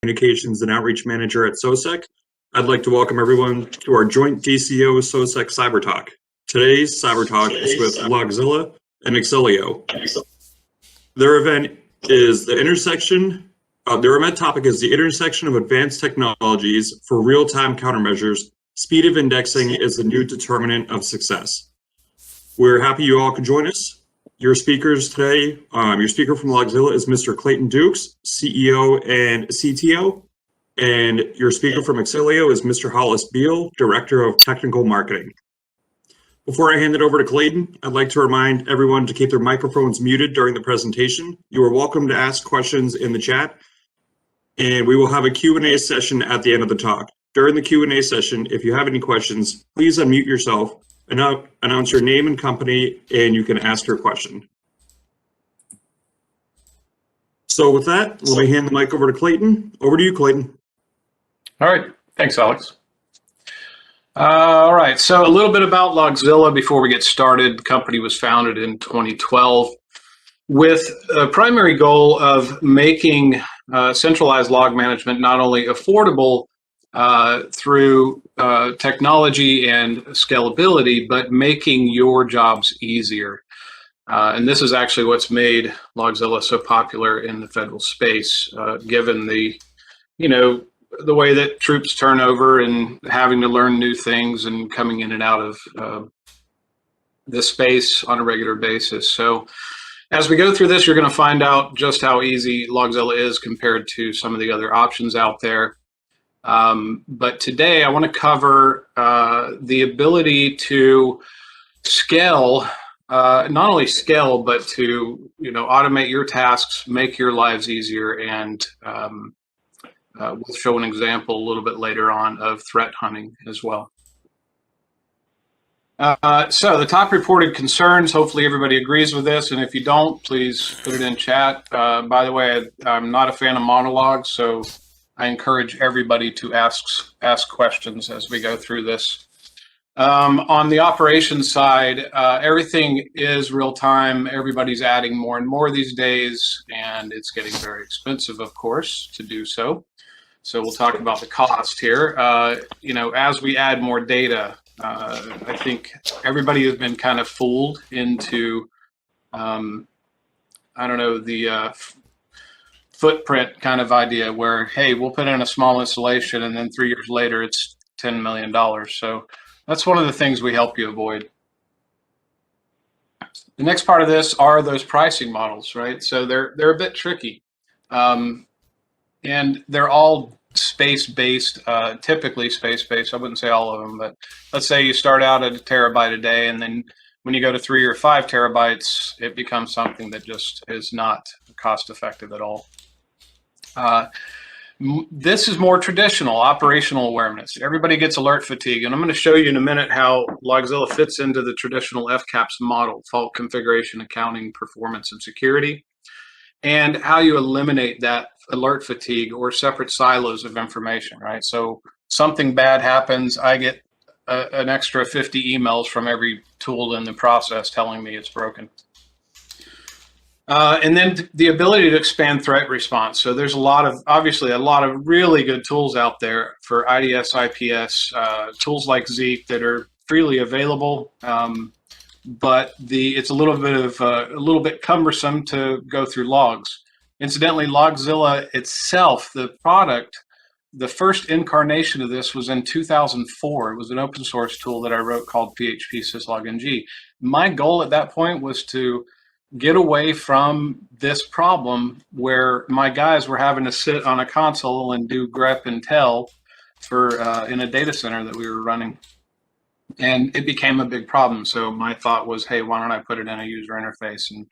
Communications and Outreach Manager at SOSEC. I'd like to welcome everyone to our joint DCO SOSEC Cyber Talk. Today's Cyber Talk is with LogZilla and Excelio. Their event topic is the intersection of advanced technologies for real-time countermeasures. Speed of indexing is the new determinant of success. We're happy you all could join us. Your speakers today, your speaker from LogZilla is Mr. Clayton Dukes, CEO and CTO, and your speaker from Excelio is Mr. Hollis Beal, Director of Technical Marketing. Before I hand it over to Clayton, I'd like to remind everyone to keep their microphones muted during the presentation. You are welcome to ask questions in the chat, and we will have a Q&A session at the end of the talk. During the Q&A session, if you have any questions, please unmute yourself and announce your name and company, and you can ask your question. So with that, let me hand the mic over to Clayton. Over to you, Clayton. All right, thanks, Alex. All right, so a little bit about LogZilla before we get started. The company was founded in 2012 with a primary goal of making centralized log management not only affordable through technology and scalability, but making your jobs easier. And this is actually what's made LogZilla so popular in the federal space, given the, the way that troops turn over and having to learn new things and coming in and out of this space on a regular basis. So as we go through this, you're going to find out just how easy LogZilla is compared to some of the other options out there. But today I want to cover the ability to scale, not only scale, but to automate your tasks, make your lives easier, and we'll show an example a little bit later on of threat hunting as well. So the top reported concerns, hopefully everybody agrees with this, and if you don't, please put it in chat. By the way, I'm not a fan of monologues, so I encourage everybody to ask questions as we go through this. On the operations side, everything is real time. Everybody's adding more and more these days, and it's getting very expensive, of course, to do so. So we'll talk about the cost here. As we add more data, I think everybody has been kind of fooled into, the footprint kind of idea where, hey, we'll put in a small installation and then 3 years later it's $10 million. So that's one of the things we help you avoid. The next part of this are those pricing models, right? So they're a bit tricky. And they're all space-based, typically space-based. I wouldn't say all of them, but let's say you start out at 1 terabyte a day, and then when you go to 3 or 5 terabytes, it becomes something that just is not cost-effective at all. This is more traditional operational awareness. Everybody gets alert fatigue, and I'm going to show you in a minute how LogZilla fits into the traditional Fcaps model, fault configuration, accounting, performance, and security, and how you eliminate that alert fatigue or separate silos of information, right? So something bad happens, I get an extra 50 emails from every tool in the process telling me it's broken. And then the ability to expand threat response. So there's obviously a lot of really good tools out there for IDS, IPS, tools like Zeek that are freely available, but it's a little bit cumbersome to go through logs. Incidentally, LogZilla itself, the product, the first incarnation of this was in 2004. It was an open source tool that I wrote called PHP syslog-ng. My goal at that point was to get away from this problem where my guys were having to sit on a console and do grep and tell for in a data center that we were running. And it became a big problem. So my thought was, hey, why don't I put it in a user interface and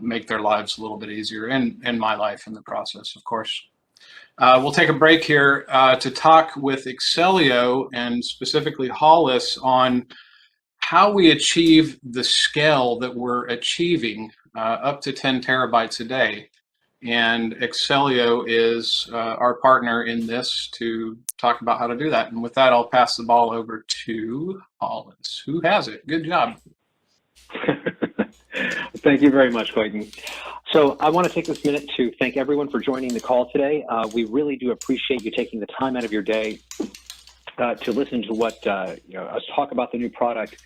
make their lives a little bit easier, and my life in the process, of course. We'll take a break here to talk with Excelio and specifically Hollis on how we achieve the scale that we're achieving up to 10 terabytes a day. And Excelio is our partner in this to talk about how to do that. And with that, I'll pass the ball over to Hollis. Who has it? Good job. Thank you very much, Clayton. So I want to take this minute to thank everyone for joining the call today. We really do appreciate you taking the time out of your day to listen to what us talk about the new product,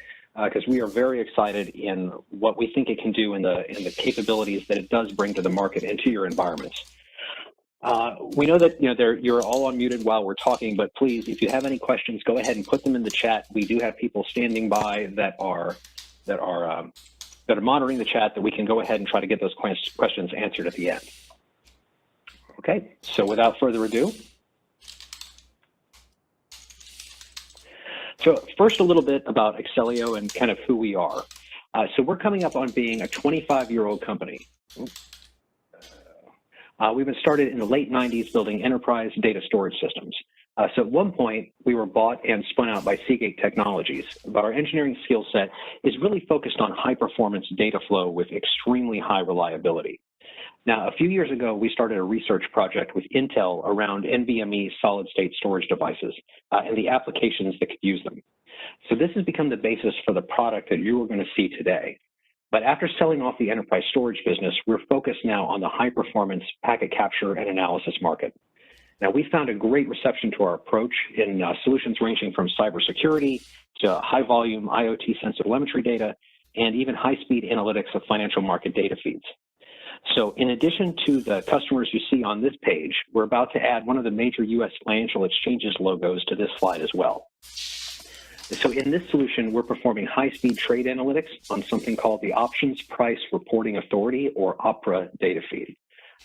because we are very excited in what we think it can do and the capabilities that it does bring to the market and to your environments. We know that you're all unmuted while we're talking, but please, if you have any questions, go ahead and put them in the chat. We do have people standing by that are monitoring the chat, that we can go ahead and try to get those questions answered at the end. Okay, so without further ado. So first, a little bit about Accelio and kind of who we are. So we're coming up on being a 25-year-old company. We've been started in the late 90s building enterprise data storage systems. So at one point, we were bought and spun out by Seagate Technologies, but our engineering skill set is really focused on high-performance data flow with extremely high reliability. Now, a few years ago, we started a research project with Intel around NVMe solid-state storage devices and the applications that could use them. So this has become the basis for the product that you are going to see today. But after selling off the enterprise storage business, we're focused now on the high-performance packet capture and analysis market. Now, we found a great reception to our approach in solutions ranging from cybersecurity to high-volume IoT-sensitive telemetry data, and even high-speed analytics of financial market data feeds. So in addition to the customers you see on this page, we're about to add one of the major U.S. financial exchanges logos to this slide as well. So in this solution, we're performing high-speed trade analytics on something called the Options Price Reporting Authority, or OPRA, data feed.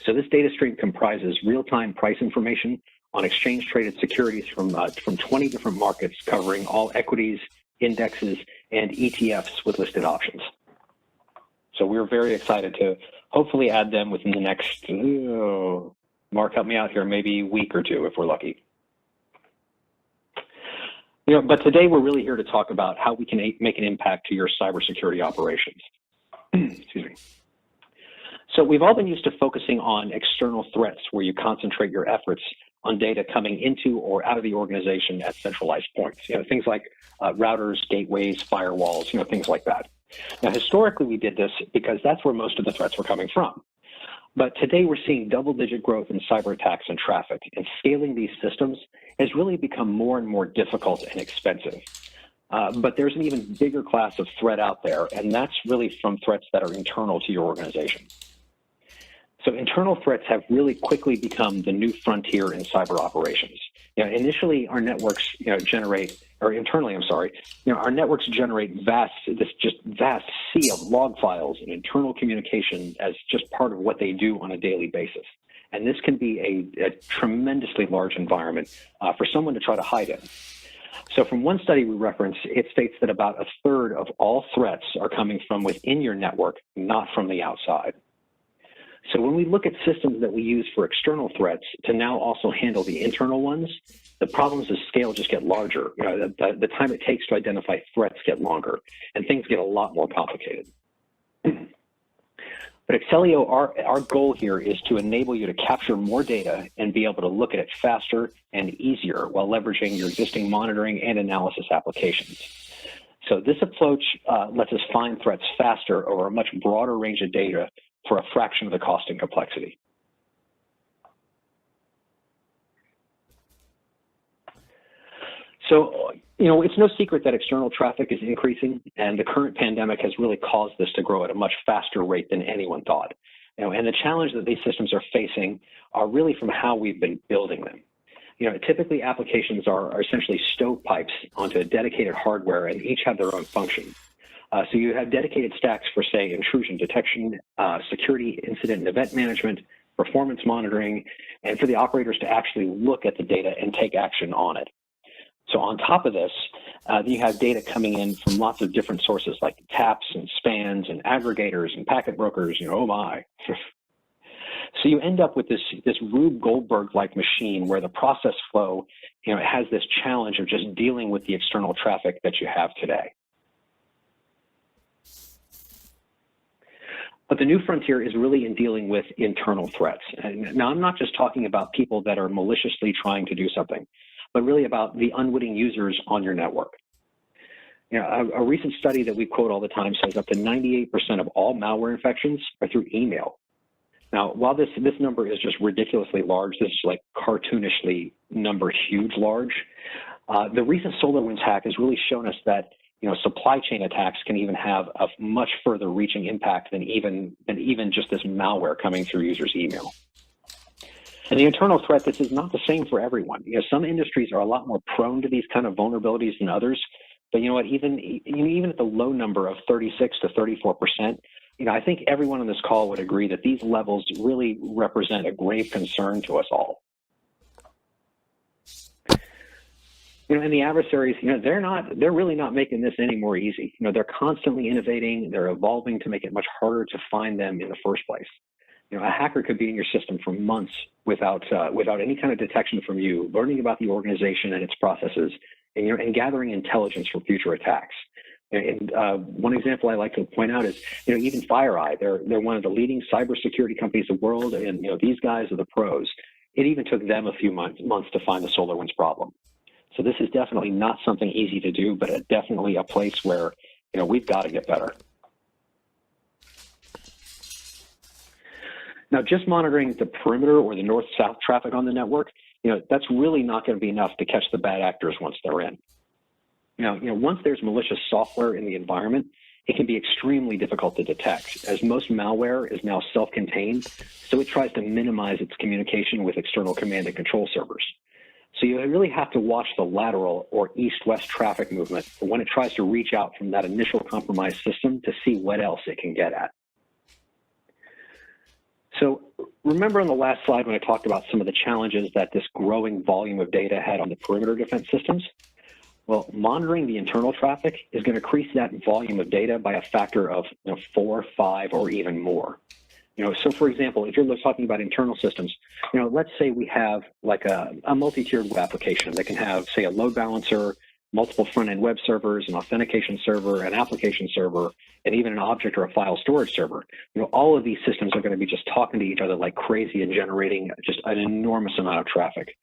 So this data stream comprises real-time price information on exchange-traded securities from 20 different markets, covering all equities, indexes, and ETFs with listed options. So we're very excited to hopefully add them within the next, Mark, help me out here, maybe week or two if we're lucky. But today we're really here to talk about how we can make an impact to your cybersecurity operations. Excuse me. So we've all been used to focusing on external threats where you concentrate your efforts on data coming into or out of the organization at centralized points. Things like routers, gateways, firewalls, things like that. Now, historically, we did this because that's where most of the threats were coming from. But today we're seeing double-digit growth in cyber attacks and traffic, and scaling these systems has really become more and more difficult and expensive. But there's an even bigger class of threat out there, and that's really from threats that are internal to your organization. So internal threats have really quickly become the new frontier in cyber operations. Initially, our networks our networks generate vast sea of log files and internal communication as just part of what they do on a daily basis. And this can be a tremendously large environment for someone to try to hide in. So from one study we reference, it states that about 1/3 of all threats are coming from within your network, not from the outside. So when we look at systems that we use for external threats to now also handle the internal ones, the problems of scale just get larger. The time it takes to identify threats get longer, and things get a lot more complicated. But Accelio, our goal here is to enable you to capture more data and be able to look at it faster and easier while leveraging your existing monitoring and analysis applications. So this approach lets us find threats faster over a much broader range of data for a fraction of the cost and complexity. So, it's no secret that external traffic is increasing, and the current pandemic has really caused this to grow at a much faster rate than anyone thought. And the challenge that these systems are facing are really from how we've been building them. Typically applications are essentially stovepipes onto a dedicated hardware, and each have their own function. So you have dedicated stacks for, say, intrusion detection, security incident and event management, performance monitoring, and for the operators to actually look at the data and take action on it. So on top of this, you have data coming in from lots of different sources like taps and spans and aggregators and packet brokers, oh my. So you end up with this Rube Goldberg-like machine where the process flow, has this challenge of just dealing with the external traffic that you have today. But the new frontier is really in dealing with internal threats. And now, I'm not just talking about people that are maliciously trying to do something, but really about the unwitting users on your network. A recent study that we quote all the time says up to 98% of all malware infections are through email. Now, while this number is just ridiculously large, this is like cartoonishly number huge large, the recent SolarWinds hack has really shown us that supply chain attacks can even have a much further reaching impact than even just this malware coming through users' email. And the internal threat, this is not the same for everyone. Some industries are a lot more prone to these kind of vulnerabilities than others. But you know what? Even at the low number of 36 to 34%, I think everyone on this call would agree that these levels really represent a grave concern to us all. And the adversaries, they're really not making this any more easy. They're constantly innovating, they're evolving to make it much harder to find them in the first place. A hacker could be in your system for months without any kind of detection from you, learning about the organization and its processes, and gathering intelligence for future attacks. And one example I like to point out is, even FireEye, they're one of the leading cybersecurity companies in the world, and these guys are the pros. It even took them a few months to find the SolarWinds problem. So this is definitely not something easy to do, but definitely a place where we've got to get better. Now, just monitoring the perimeter or the north-south traffic on the network, that's really not going to be enough to catch the bad actors once they're in. Once there's malicious software in the environment, it can be extremely difficult to detect, as most malware is now self-contained, so it tries to minimize its communication with external command and control servers. So you really have to watch the lateral or east-west traffic movement for when it tries to reach out from that initial compromised system to see what else it can get at. So remember on the last slide when I talked about some of the challenges that this growing volume of data had on the perimeter defense systems? Well, monitoring the internal traffic is going to increase that volume of data by a factor of 4, 5, or even more. So for example, if you're talking about internal systems, let's say we have like a multi-tiered web application that can have, say, a load balancer, multiple front-end web servers, an authentication server, an application server, and even an object or a file storage server. All of these systems are going to be just talking to each other like crazy and generating just an enormous amount of traffic.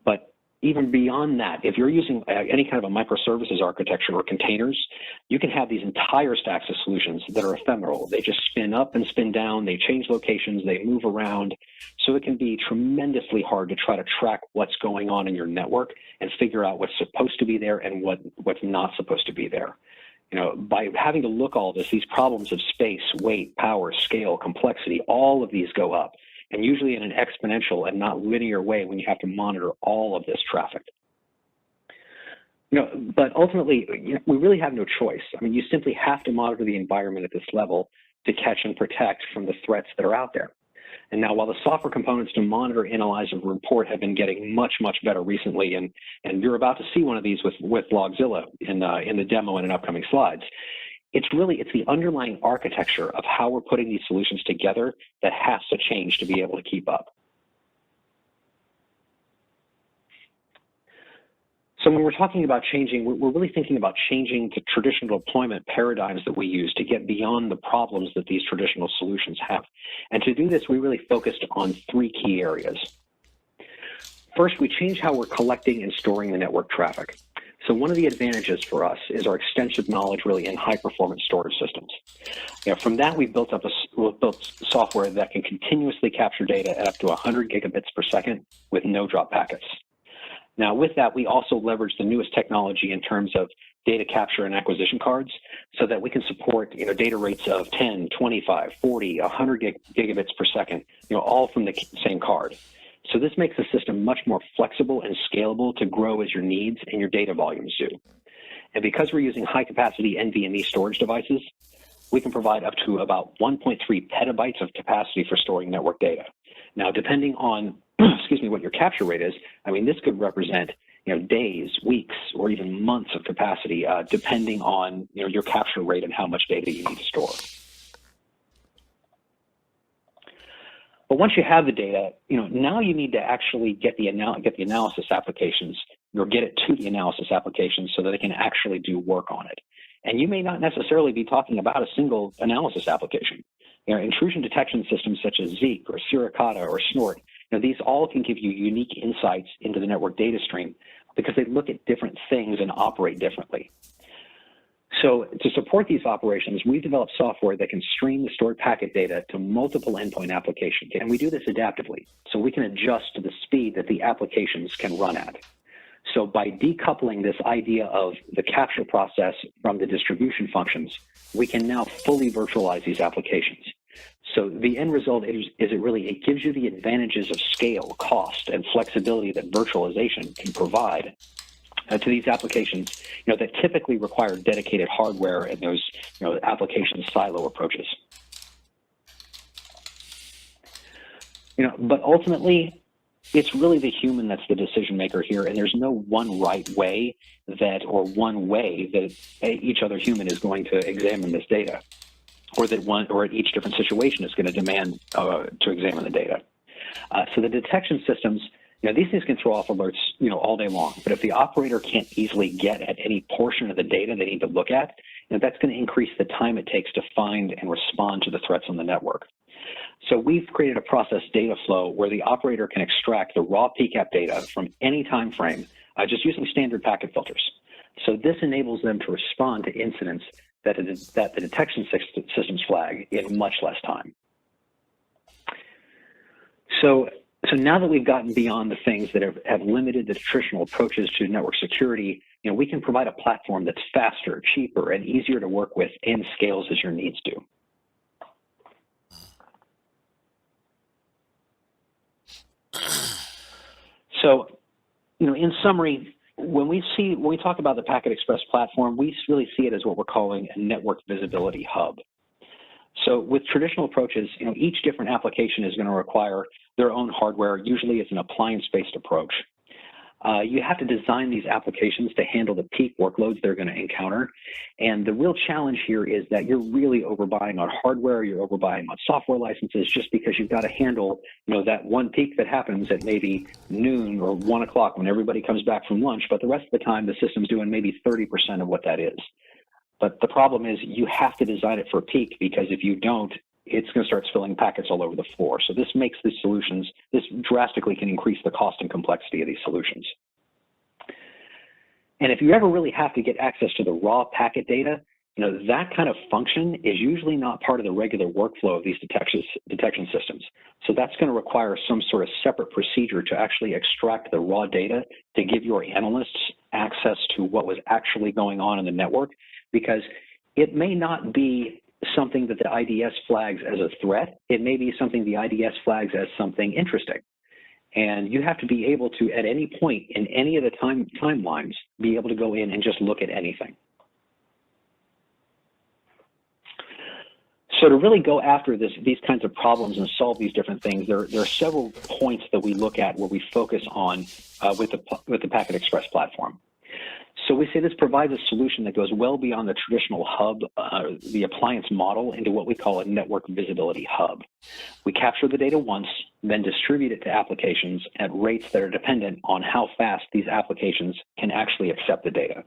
But even beyond that, if you're using any kind of a microservices architecture or containers, you can have these entire stacks of solutions that are ephemeral. They just spin up and spin down, they change locations, they move around. So it can be tremendously hard to try to track what's going on in your network and figure out what's supposed to be there and what's not supposed to be there. By having to look all this, these problems of space, weight, power, scale, complexity, all of these go up, and usually in an exponential and not linear way when you have to monitor all of this traffic. But ultimately, we really have no choice. I mean, you simply have to monitor the environment at this level to catch and protect from the threats that are out there. And now, while the software components to monitor, analyze, and report have been getting much, much better recently, and you're about to see one of these with LogZilla in the demo and in upcoming slides, it's the underlying architecture of how we're putting these solutions together that has to change to be able to keep up. So when we're talking about changing, we're really thinking about changing the traditional deployment paradigms that we use to get beyond the problems that these traditional solutions have. And to do this, we really focused on 3 key areas. First, we changed how we're collecting and storing the network traffic. So one of the advantages for us is our extensive knowledge really in high-performance storage systems. From that, we've built software that can continuously capture data at up to 100 gigabits per second with no drop packets. Now, with that, we also leverage the newest technology in terms of data capture and acquisition cards so that we can support data rates of 10, 25, 40, 100 gigabits per second, all from the same card. So this makes the system much more flexible and scalable to grow as your needs and your data volumes do. And because we're using high-capacity NVMe storage devices, we can provide up to about 1.3 petabytes of capacity for storing network data. Now, depending on what your capture rate is, I mean, this could represent days, weeks, or even months of capacity, depending on your capture rate and how much data you need to store. But once you have the data, now you need to actually get the analysis applications, or get it to the analysis applications so that it can actually do work on it. And you may not necessarily be talking about a single analysis application. Intrusion detection systems such as Zeek or Suricata or Snort, these all can give you unique insights into the network data stream because they look at different things and operate differently. So to support these operations, we've developed software that can stream the stored packet data to multiple endpoint applications. And we do this adaptively, so we can adjust to the speed that the applications can run at. So by decoupling this idea of the capture process from the distribution functions, we can now fully virtualize these applications. So the end result it gives you the advantages of scale, cost, and flexibility that virtualization can provide to these applications, that typically require dedicated hardware and those, application silo approaches. But ultimately, it's really the human that's the decision maker here, and there's no one right way one way that each other human is going to examine this data, or each different situation is going to demand to examine the data. So the detection systems, these things can throw off alerts, all day long. But if the operator can't easily get at any portion of the data they need to look at, that's going to increase the time it takes to find and respond to the threats on the network. So we've created a process data flow where the operator can extract the raw PCAP data from any time frame just using standard packet filters. So this enables them to respond to incidents that the detection systems flag in much less time. So now that we've gotten beyond the things that have limited the traditional approaches to network security, we can provide a platform that's faster, cheaper, and easier to work with and scales as your needs do. So, in summary, when we talk about the Packet Express platform, we really see it as what we're calling a network visibility hub. So with traditional approaches, each different application is going to require their own hardware. Usually it's an appliance-based approach. You have to design these applications to handle the peak workloads they're going to encounter. And the real challenge here is that you're really overbuying on hardware, you're overbuying on software licenses, just because you've got to handle, that one peak that happens at maybe noon or 1 o'clock when everybody comes back from lunch, but the rest of the time the system's doing maybe 30% of what that is. But the problem is you have to design it for peak, because if you don't, it's going to start spilling packets all over the floor. So this makes these solutions, this drastically can increase the cost and complexity of these solutions. And if you ever really have to get access to the raw packet data, that kind of function is usually not part of the regular workflow of these detection systems. So that's going to require some sort of separate procedure to actually extract the raw data to give your analysts access to what was actually going on in the network, because it may not be something that the IDS flags as a threat. It may be something the IDS flags as something interesting. And you have to be able to, at any point in any of the timelines, be able to go in and just look at anything. So to really go after these kinds of problems and solve these different things, there are several points that we look at where we focus on with the Packet Express platform. So we say this provides a solution that goes well beyond the traditional hub, the appliance model, into what we call a network visibility hub. We capture the data once, then distribute it to applications at rates that are dependent on how fast these applications can actually accept the data.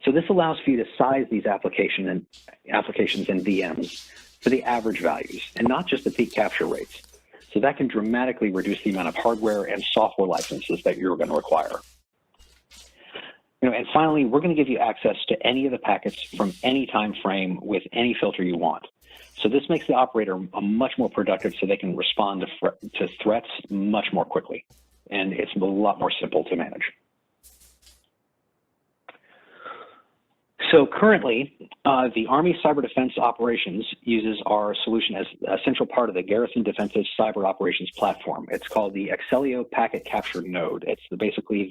So this allows for you to size these applications and VMs for the average values and not just the peak capture rates. So that can dramatically reduce the amount of hardware and software licenses that you're going to require. And finally, we're going to give you access to any of the packets from any time frame with any filter you want. So this makes the operator much more productive, so they can respond to threats much more quickly. And it's a lot more simple to manage. So currently, the Army Cyber Defense Operations uses our solution as a central part of the Garrison Defensive Cyber Operations Platform. It's called the Excelio Packet Capture Node. It's basically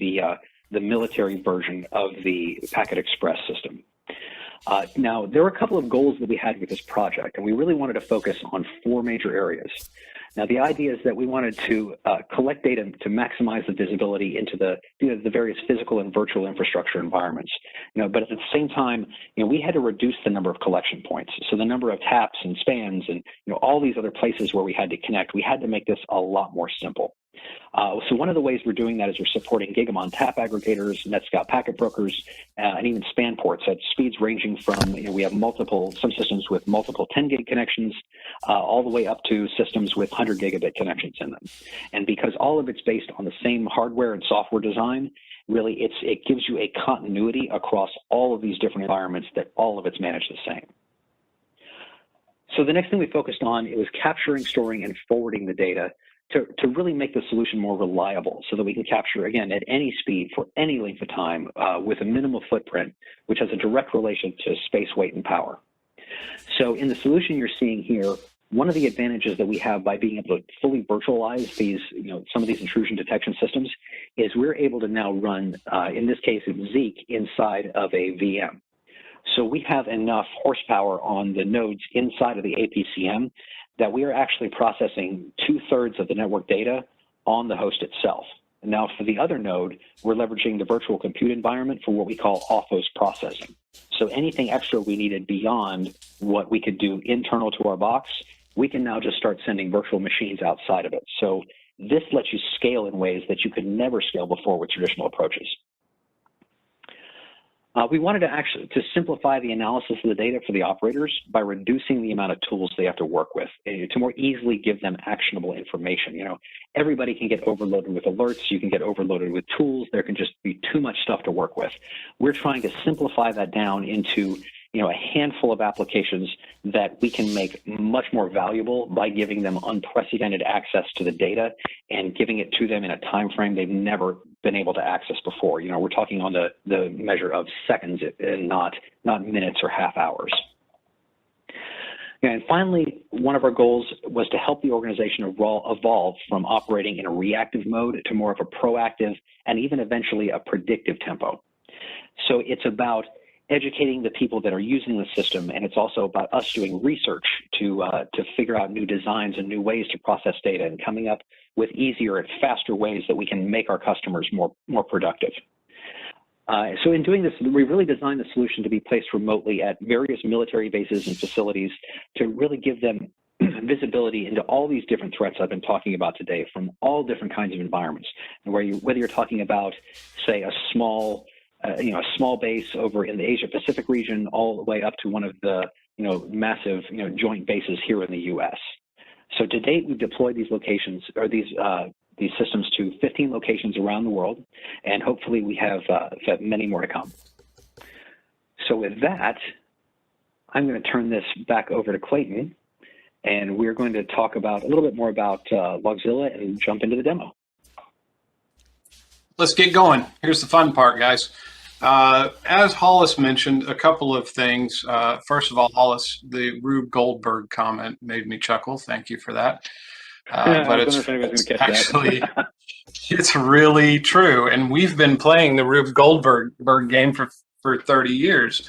the military version of the Packet Express system. Now, there were a couple of goals that we had with this project, and we really wanted to focus on 4 major areas. Now, the idea is that we wanted to collect data to maximize the visibility into the various physical and virtual infrastructure environments. But at the same time, we had to reduce the number of collection points. So the number of taps and spans and all these other places where we had to connect, we had to make this a lot more simple. So one of the ways we're doing that is we're supporting Gigamon tap aggregators, NetScout packet brokers, and even span ports at speeds ranging from, we have some systems with multiple 10 gig connections, all the way up to systems with 100 gigabit connections in them. And because all of it's based on the same hardware and software design, really it gives you a continuity across all of these different environments that all of it's managed the same. So the next thing we focused on, it was capturing, storing, and forwarding the data to really make the solution more reliable so that we can capture, again, at any speed for any length of time with a minimal footprint, which has a direct relation to space, weight, and power. So in the solution you're seeing here, one of the advantages that we have by being able to fully virtualize these, some of these intrusion detection systems is we're able to now run, in this case, it's Zeek inside of a VM. So we have enough horsepower on the nodes inside of the APCM that we are actually processing 2/3 of the network data on the host itself. And now for the other node, we're leveraging the virtual compute environment for what we call off-host processing. So anything extra we needed beyond what we could do internal to our box, we can now just start sending virtual machines outside of it. So this lets you scale in ways that you could never scale before with traditional approaches. We wanted to simplify the analysis of the data for the operators by reducing the amount of tools they have to work with to more easily give them actionable information. Everybody can get overloaded with alerts. You can get overloaded with tools. There can just be too much stuff to work with. We're trying to simplify that down into a handful of applications that we can make much more valuable by giving them unprecedented access to the data and giving it to them in a time frame they've never been able to access before. We're talking on the measure of seconds and not minutes or half hours. And finally, one of our goals was to help the organization evolve from operating in a reactive mode to more of a proactive and even eventually a predictive tempo. So it's about educating the people that are using the system, and it's also about us doing research to figure out new designs and new ways to process data and coming up with easier and faster ways that we can make our customers more productive. So in doing this, we really designed the solution to be placed remotely at various military bases and facilities to really give them visibility into all these different threats I've been talking about today from all different kinds of environments. And whether you're talking about, say, a small base over in the Asia Pacific region, all the way up to one of the, massive, joint bases here in the U.S. So to date, we've deployed these locations or these systems to 15 locations around the world, and hopefully we have many more to come. So with that, I'm going to turn this back over to Clayton, and we're going to talk a little bit more about LogZilla and jump into the demo. Let's get going. Here's the fun part, guys. As Hollis mentioned, a couple of things. First of all, Hollis, the Rube Goldberg comment made me chuckle. Thank you for that. But it's actually, it's really true. And we've been playing the Rube Goldberg game for 30 years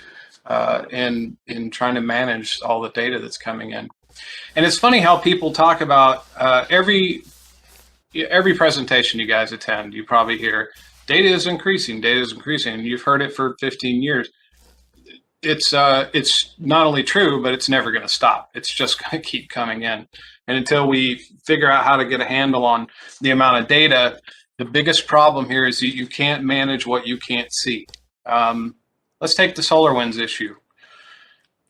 in trying to manage all the data that's coming in. And it's funny how people talk about every presentation you guys attend, you probably hear data is increasing, and you've heard it for 15 years. It's not only true, but it's never going to stop. It's just going to keep coming in. And until we figure out how to get a handle on the amount of data, the biggest problem here is that you can't manage what you can't see. Let's take the SolarWinds issue.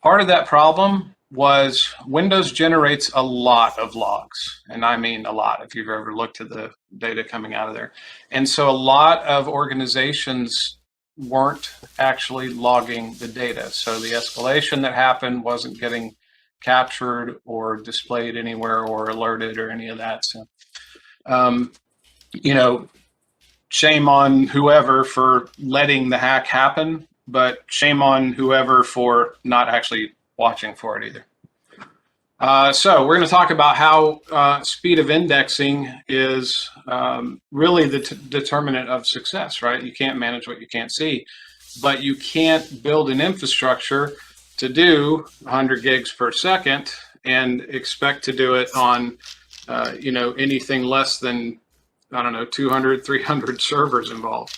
Part of that problem was Windows generates a lot of logs, and I mean a lot if you've ever looked at the data coming out of there. And so a lot of organizations weren't actually logging the data. So the escalation that happened wasn't getting captured or displayed anywhere or alerted or any of that. So, shame on whoever for letting the hack happen, but shame on whoever for not actually watching for it either. So we're going to talk about how speed of indexing is really the determinant of success, right? You can't manage what you can't see, but you can't build an infrastructure to do 100 gigs per second and expect to do it on, anything less than, 200, 300 servers involved.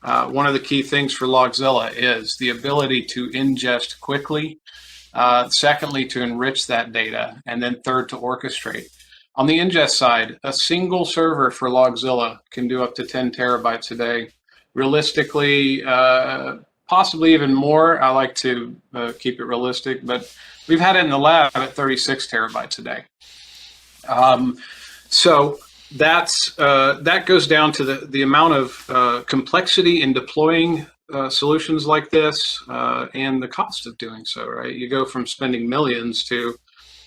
One of the key things for LogZilla is the ability to ingest quickly. Secondly, to enrich that data, and then third, to orchestrate. On the ingest side, a single server for LogZilla can do up to 10 terabytes a day. Realistically, possibly even more. I like to keep it realistic, but we've had it in the lab at 36 terabytes a day. So that goes down to the amount of complexity in deploying solutions like this and the cost of doing so, right? You go from spending millions to,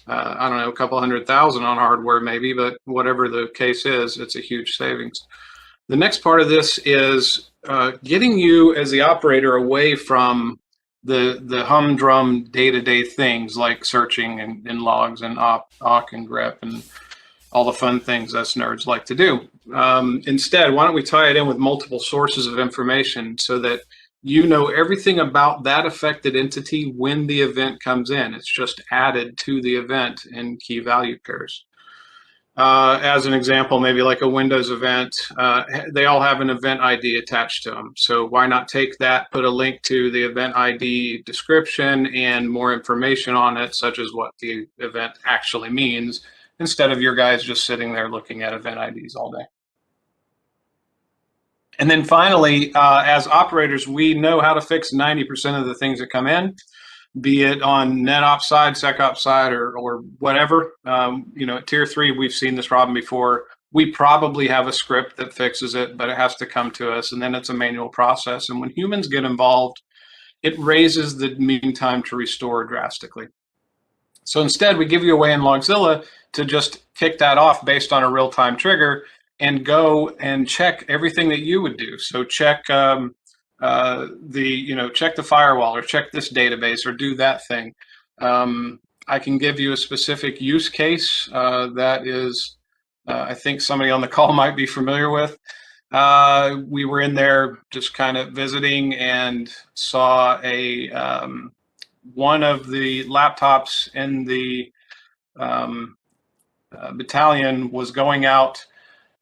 I don't know, a couple $100,000 on hardware maybe, but whatever the case is, it's a huge savings. The next part of this is getting you as the operator away from the humdrum day-to-day things like searching and logs and awk and grep and all the fun things us nerds like to do. Instead, why don't we tie it in with multiple sources of information so that you know everything about that affected entity when the event comes in. It's just added to the event in key value pairs. As an example, maybe like a Windows event, they all have an event ID attached to them. So why not take that, put a link to the event ID description and more information on it, such as what the event actually means, instead of your guys just sitting there looking at event IDs all day. And then finally, as operators, we know how to fix 90% of the things that come in, be it on NetOps side, SecOps side, or whatever. At Tier 3, we've seen this problem before. We probably have a script that fixes it, but it has to come to us, and then it's a manual process. And when humans get involved, it raises the mean time to restore drastically. So instead, we give you a way in LogZilla to just kick that off based on a real-time trigger and go and check everything that you would do. So check check the firewall, or check this database, or do that thing. I can give you a specific use case that is, I think somebody on the call might be familiar with. We were in there just kind of visiting and saw one of the laptops in the battalion was going out,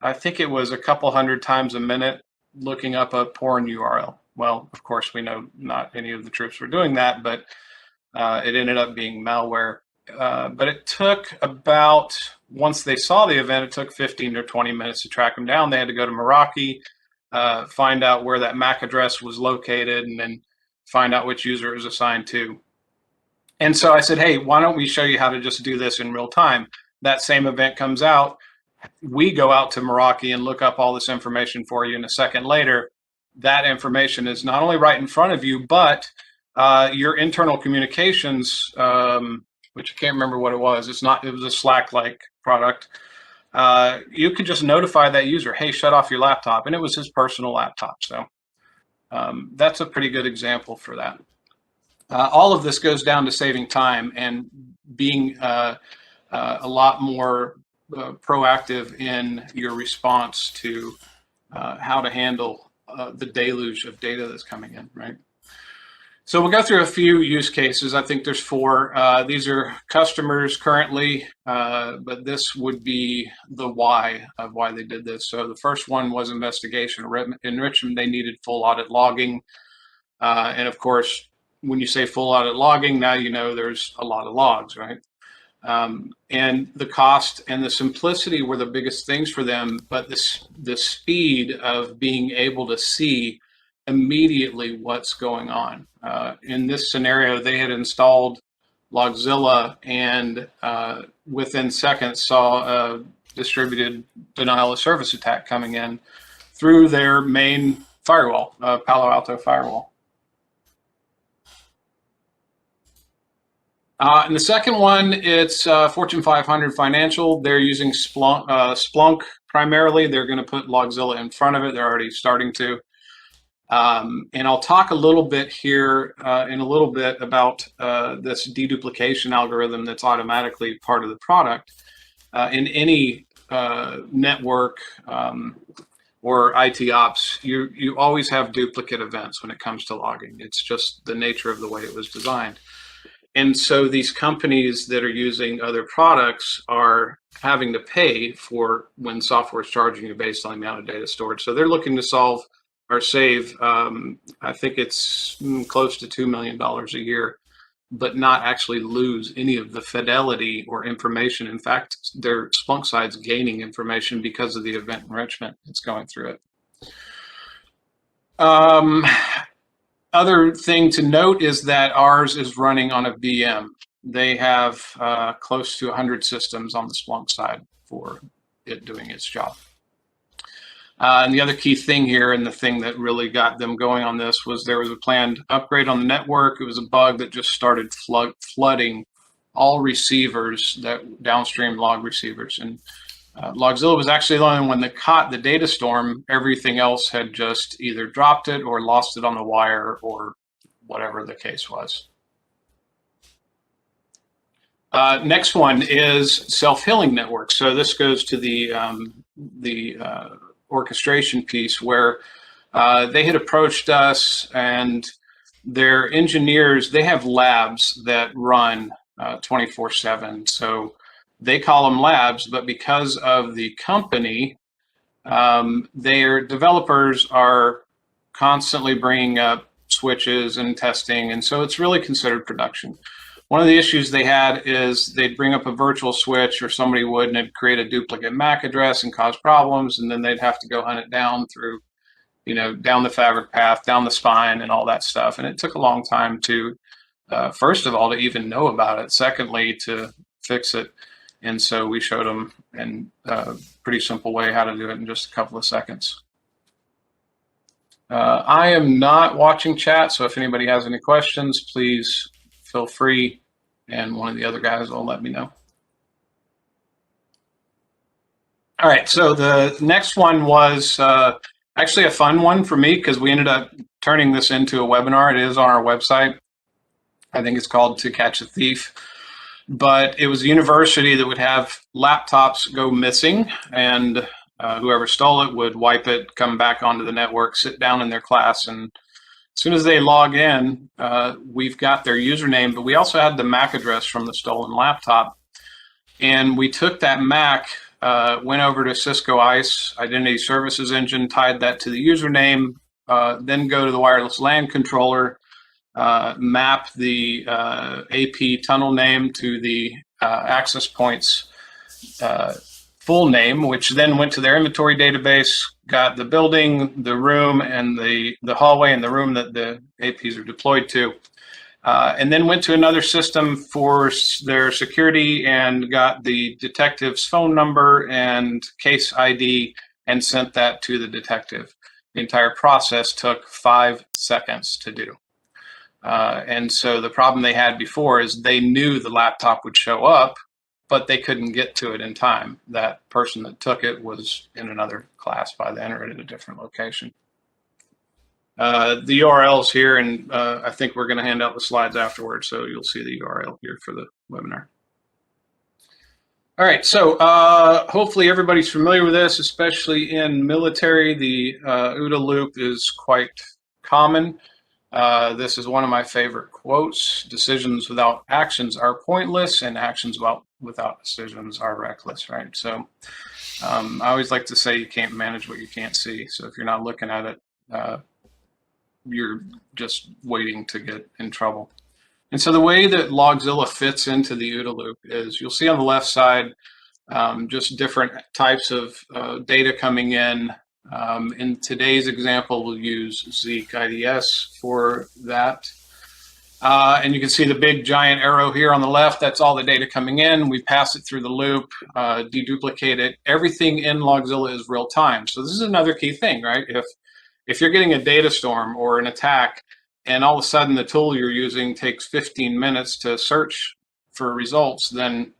I think it was a couple hundred times a minute, looking up a porn URL. Well, of course, we know not any of the troops were doing that, but it ended up being malware. But it took about, once they saw the event, it took 15 or 20 minutes to track them down. They had to go to Meraki, find out where that MAC address was located, and then find out which user it was assigned to. And so I said, hey, why don't we show you how to just do this in real time? That same event comes out. We go out to Meraki and look up all this information for you. And a second later, that information is not only right in front of you, but your internal communications, which I can't remember what it was. It was a Slack-like product. You could just notify that user, hey, shut off your laptop. And it was his personal laptop. So that's a pretty good example for that. All of this goes down to saving time and being a lot more proactive in your response to how to handle the deluge of data that's coming in, right? So we'll go through a few use cases. I think there's 4. These are customers currently, but this would be the why of why they did this. So the first one was investigation enrichment. They needed full audit logging. And of course, when you say full audit logging, now you know there's a lot of logs, right? And the cost and the simplicity were the biggest things for them, but the speed of being able to see immediately what's going on. In this scenario, they had installed LogZilla and within seconds saw a distributed denial of service attack coming in through their main firewall, Palo Alto firewall. And the second one, it's Fortune 500 financial. They're using Splunk primarily. They're going to put LogZilla in front of it. They're already starting to. And I'll talk a little bit here in a little bit about this deduplication algorithm that's automatically part of the product. In any network or IT ops, you always have duplicate events when it comes to logging. It's just the nature of the way it was designed. And so these companies that are using other products are having to pay for when software is charging you based on the amount of data stored. So they're looking to solve or save, I think it's close to $2 million a year but not actually lose any of the fidelity or information. In fact, their Splunk side's gaining information because of the event enrichment that's going through it. Other thing to note is that ours is running on a VM. They have close to 100 systems on the Splunk side for it doing its job. And the other key thing here, and the thing that really got them going on this, was there was a planned upgrade on the network. It was a bug that just started flooding all receivers, that downstream log receivers. And LogZilla was actually the only one that caught the data storm. Everything else had just either dropped it or lost it on the wire or whatever the case was. Next one is self-healing networks. So this goes to the orchestration piece, where they had approached us, and their engineers, they have labs that run 24/7. So they call them labs, but because of the company, their developers are constantly bringing up switches and testing, and so it's really considered production. One of the issues they had is they'd bring up a virtual switch, or somebody would, and it'd create a duplicate MAC address and cause problems, and then they'd have to go hunt it down through, down the fabric path, down the spine, and all that stuff. And it took a long time to, first of all, to even know about it. Secondly, to fix it. And so we showed them in a pretty simple way how to do it in just a couple of seconds. I am not watching chat, so if anybody has any questions, please feel free, and one of the other guys will let me know. All right, so the next one was actually a fun one for me, because we ended up turning this into a webinar. It is on our website. I think it's called To Catch a Thief. But it was a university that would have laptops go missing, and whoever stole it would wipe it, come back onto the network, sit down in their class, and as soon as they log in, we've got their username, but we also had the MAC address from the stolen laptop. And we took that MAC, went over to Cisco ICE Identity Services Engine, tied that to the username, then go to the wireless LAN controller, map the AP tunnel name to the access point's full name, which then went to their inventory database, got the building, the room, and the hallway and the room that the APs are deployed to, and then went to another system for their security and got the detective's phone number and case ID and sent that to the detective. The entire process took 5 seconds to do. And so the problem they had before is they knew the laptop would show up, but they couldn't get to it in time. That person that took it was in another class by then or at a different location. The URL's here, and I think we're going to hand out the slides afterwards, so you'll see the URL here for the webinar. All right, so hopefully everybody's familiar with this, especially in military. The OODA loop is quite common. This is one of my favorite quotes: decisions without actions are pointless, and actions without decisions are reckless, right? So I always like to say you can't manage what you can't see. So if you're not looking at it, you're just waiting to get in trouble. And so the way that LogZilla fits into the OODA loop is, you'll see on the left side just different types of data coming in. In today's example, we'll use Zeek IDS for that. And you can see the big giant arrow here on the left. That's all the data coming in. We pass it through the loop, deduplicate it. Everything in LogZilla is real time. So this is another key thing, right? If you're getting a data storm or an attack, and all of a sudden the tool you're using takes 15 minutes to search for results, then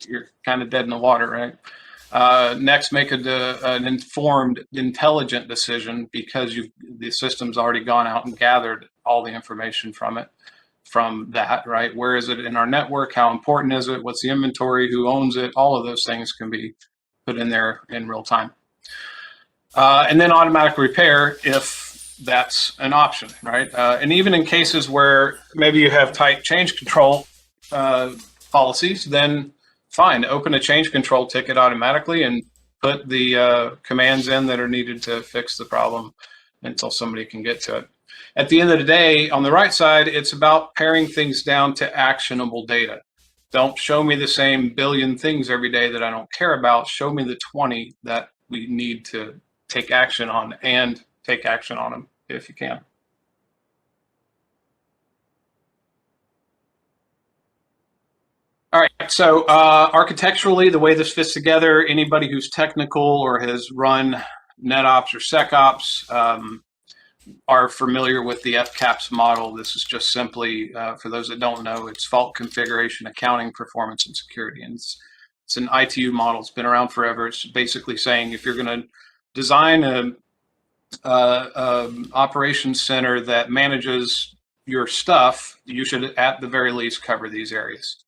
you're kind of dead in the water, right? Next, make an informed, intelligent decision, because the system's already gone out and gathered all the information from that, right? Where is it in our network? How important is it? What's the inventory? Who owns it? All of those things can be put in there in real time. And then automatic repair if that's an option, right? And even in cases where maybe you have tight change control policies, then fine, open a change control ticket automatically and put the commands in that are needed to fix the problem until somebody can get to it. at the end of the day, on the right side, it's about paring things down to actionable data. Don't show me the same billion things every day that I don't care about. Show me the 20 that we need to take action on, and take action on them if you can. All right, so architecturally, the way this fits together, anybody who's technical or has run NetOps or SecOps are familiar with the Fcaps model. This is just simply, for those that don't know, it's fault configuration, accounting, performance, and security. And it's an ITU model. It's been around forever. It's basically saying if you're going to design a operations center that manages your stuff, you should at the very least cover these areas.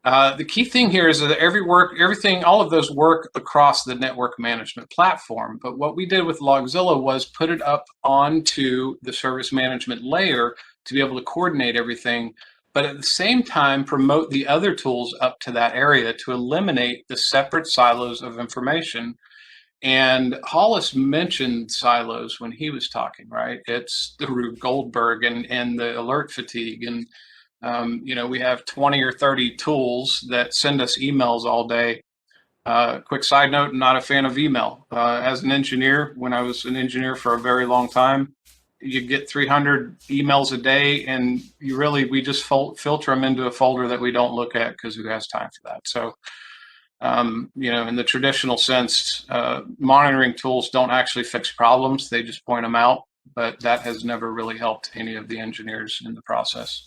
The key thing here is that all of those work across the network management platform. But what we did with LogZilla was put it up onto the service management layer to be able to coordinate everything, but at the same time promote the other tools up to that area to eliminate the separate silos of information. And Hollis mentioned silos when he was talking, right? It's the Rube Goldberg and the alert fatigue, and we have 20 or 30 tools that send us emails all day. Quick side note, I'm not a fan of email. As an engineer, when I was an engineer for a very long time, you get 300 emails a day, and we just filter them into a folder that we don't look at because who has time for that? So, in the traditional sense, monitoring tools don't actually fix problems. They just point them out, but that has never really helped any of the engineers in the process.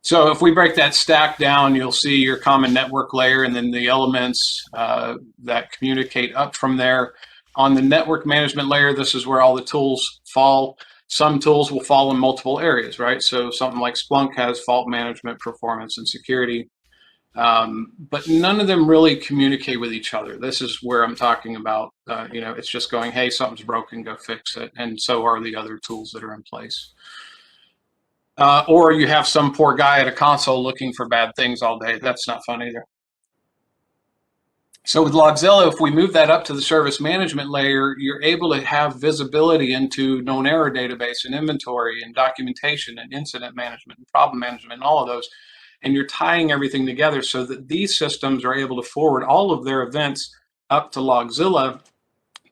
So if we break that stack down, you'll see your common network layer and then the elements that communicate up from there. On the network management layer, this is where all the tools fall. Some tools will fall in multiple areas, right? So something like Splunk has fault management, performance, and security. But none of them really communicate with each other. This is where I'm talking about, it's just going, hey, something's broken, go fix it. And so are the other tools that are in place. Or you have some poor guy at a console looking for bad things all day. That's not fun either. So with LogZilla, if we move that up to the service management layer, you're able to have visibility into known error database and inventory and documentation and incident management and problem management and all of those. And you're tying everything together so that these systems are able to forward all of their events up to LogZilla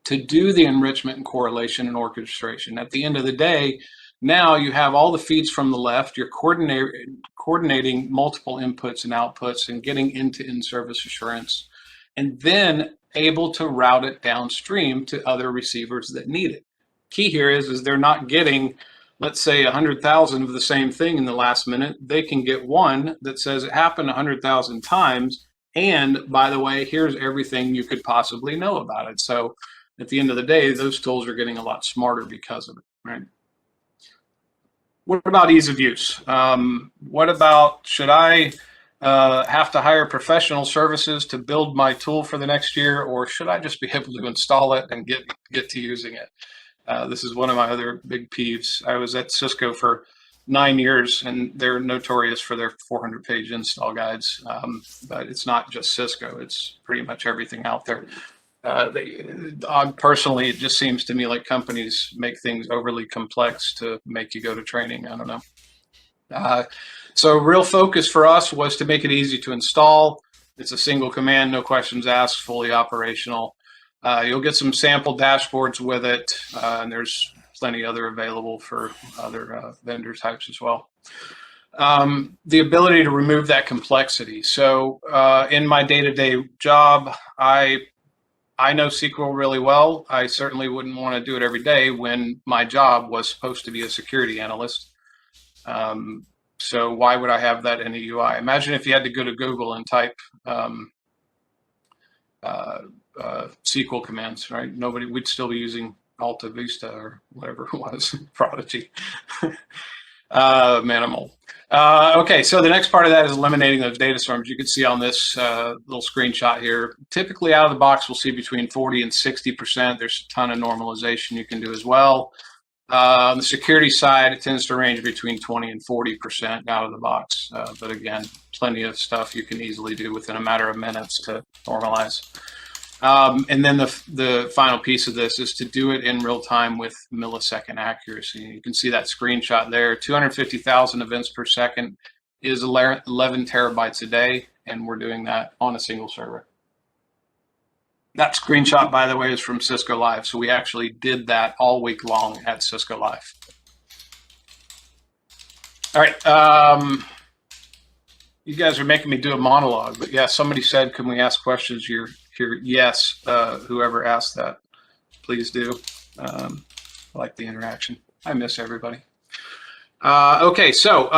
to do the enrichment and correlation and orchestration. At the end of the day, now you have all the feeds from the left, you're coordinating multiple inputs and outputs and getting into in-service assurance, and then able to route it downstream to other receivers that need it. Key here is they're not getting, let's say, 100,000 of the same thing in the last minute. They can get one that says it happened 100,000 times, and by the way, here's everything you could possibly know about it. So at the end of the day, those tools are getting a lot smarter because of it, right? What about ease of use? What about, should I have to hire professional services to build my tool for the next year, or should I just be able to install it and get to using it? This is one of my other big peeves. I was at Cisco for 9 years, and they're notorious for their 400-page install guides. But it's not just Cisco; it's pretty much everything out there. Personally, it just seems to me like companies make things overly complex to make you go to training. I don't know. So real focus for us was to make it easy to install. It's a single command, no questions asked, fully operational. You'll get some sample dashboards with it, and there's plenty other available for other vendor types as well. The ability to remove that complexity. So in my day-to-day job, I know SQL really well. I certainly wouldn't want to do it every day when my job was supposed to be a security analyst. So why would I have that in the UI? Imagine if you had to go to Google and type SQL commands, right? We'd still be using Alta Vista or whatever it was, Prodigy, Manimal. Okay, so the next part of that is eliminating those data storms. You can see on this little screenshot here, typically out of the box, we'll see between 40 and 60%. There's a ton of normalization you can do as well. On the security side, it tends to range between 20 and 40% out of the box. But again, plenty of stuff you can easily do within a matter of minutes to normalize. And then the final piece of this is to do it in real time with millisecond accuracy. You can see that screenshot there. 250,000 events per second is 11 terabytes a day, and we're doing that on a single server. That screenshot, by the way, is from Cisco Live. So we actually did that all week long at Cisco Live. All right. You guys are making me do a monologue, but yeah, somebody said, can we ask questions? You're here. Yes. Whoever asked that, please do. I like the interaction. I miss everybody. Okay, so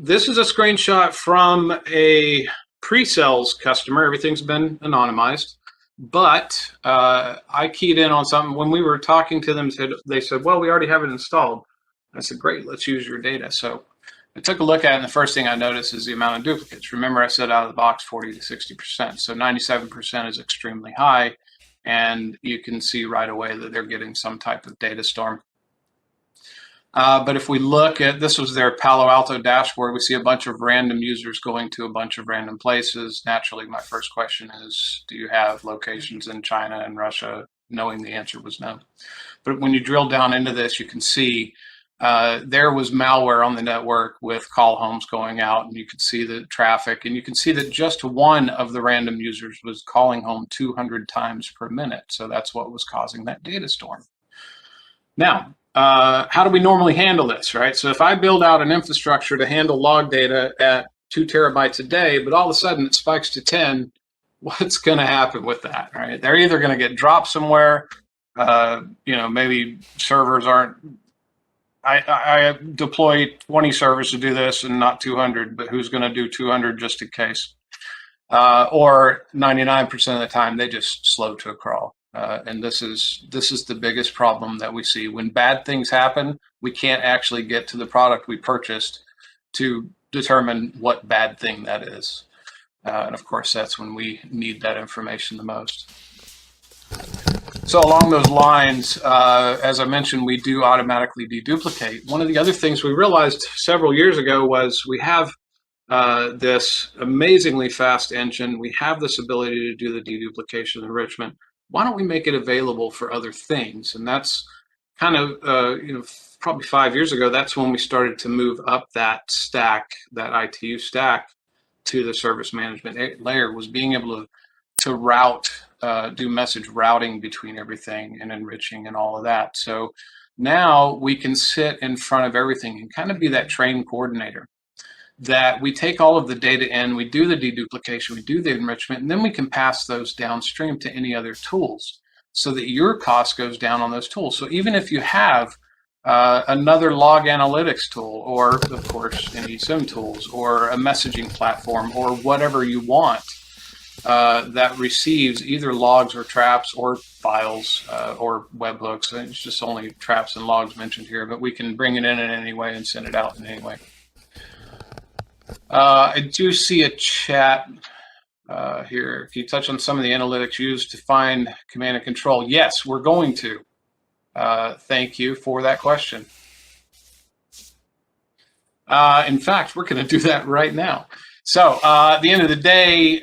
this is a screenshot from a pre-sales customer. Everything's been anonymized, but I keyed in on something. When we were talking to them, they said, well, we already have it installed. I said, great, let's use your data. So I took a look at it, and the first thing I noticed is the amount of duplicates. Remember, I said out of the box 40 to 60%. So 97% is extremely high, and you can see right away that they're getting some type of data storm. But if we look at, this was their Palo Alto dashboard, we see a bunch of random users going to a bunch of random places. Naturally, my first question is, do you have locations in China and Russia? Knowing the answer was no. But when you drill down into this, you can see there was malware on the network with call homes going out, and you could see the traffic, and you can see that just one of the random users was calling home 200 times per minute. So that's what was causing that data storm. Now, how do we normally handle this, right? So if I build out an infrastructure to handle log data at 2 terabytes a day, but all of a sudden it spikes to 10, what's going to happen with that, right? They're either going to get dropped somewhere, maybe servers aren't, I deploy 20 servers to do this and not 200, but who's going to do 200 just in case? Or 99% of the time, they just slow to a crawl. And this is the biggest problem that we see. When bad things happen, we can't actually get to the product we purchased to determine what bad thing that is. And of course, that's when we need that information the most. So along those lines, as I mentioned, we do automatically deduplicate. One of the other things we realized several years ago was we have this amazingly fast engine. We have this ability to do the deduplication enrichment. Why don't we make it available for other things? And that's kind of, probably 5 years ago, that's when we started to move up that stack, that ITU stack, to the service management layer, was being able to route, do message routing between everything and enriching and all of that. So now we can sit in front of everything and kind of be that train coordinator, that we take all of the data in, we do the deduplication, we do the enrichment, and then we can pass those downstream to any other tools so that your cost goes down on those tools. So even if you have another log analytics tool, or of course any SIM tools, or a messaging platform, or whatever you want that receives either logs or traps or files or webhooks. It's just only traps and logs mentioned here, but we can bring it in any way and send it out in any way. I do see a chat here. Can you touch on some of the analytics used to find command and control? Yes, we're going to. Thank you for that question. In fact, we're going to do that right now. So at the end of the day,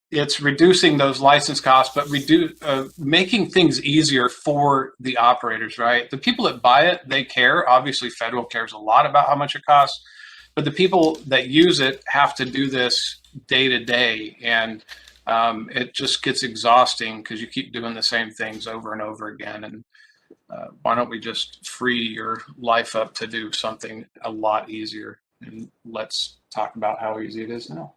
it's reducing those license costs, but making things easier for the operators, right? The people that buy it, they care. Obviously, federal cares a lot about how much it costs. But the people that use it have to do this day to day, and it just gets exhausting because you keep doing the same things over and over again. And why don't we just free your life up to do something a lot easier? And let's talk about how easy it is now.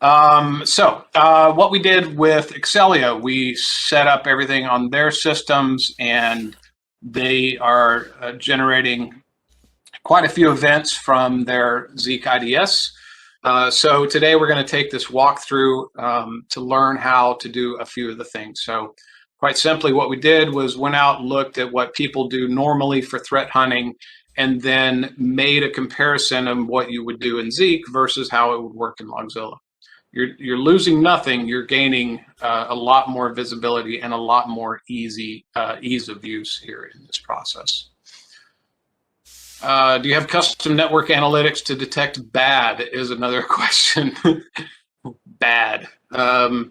What we did with Excelio, we set up everything on their systems, and they are generating quite a few events from their Zeek IDS. So today we're going to take this walkthrough to learn how to do a few of the things. So quite simply, what we did was went out and looked at what people do normally for threat hunting, and then made a comparison of what you would do in Zeek versus how it would work in LogZilla. You're losing nothing. You're gaining a lot more visibility and a lot more ease of use here in this process. Do you have custom network analytics to detect bad is another question. Bad. Let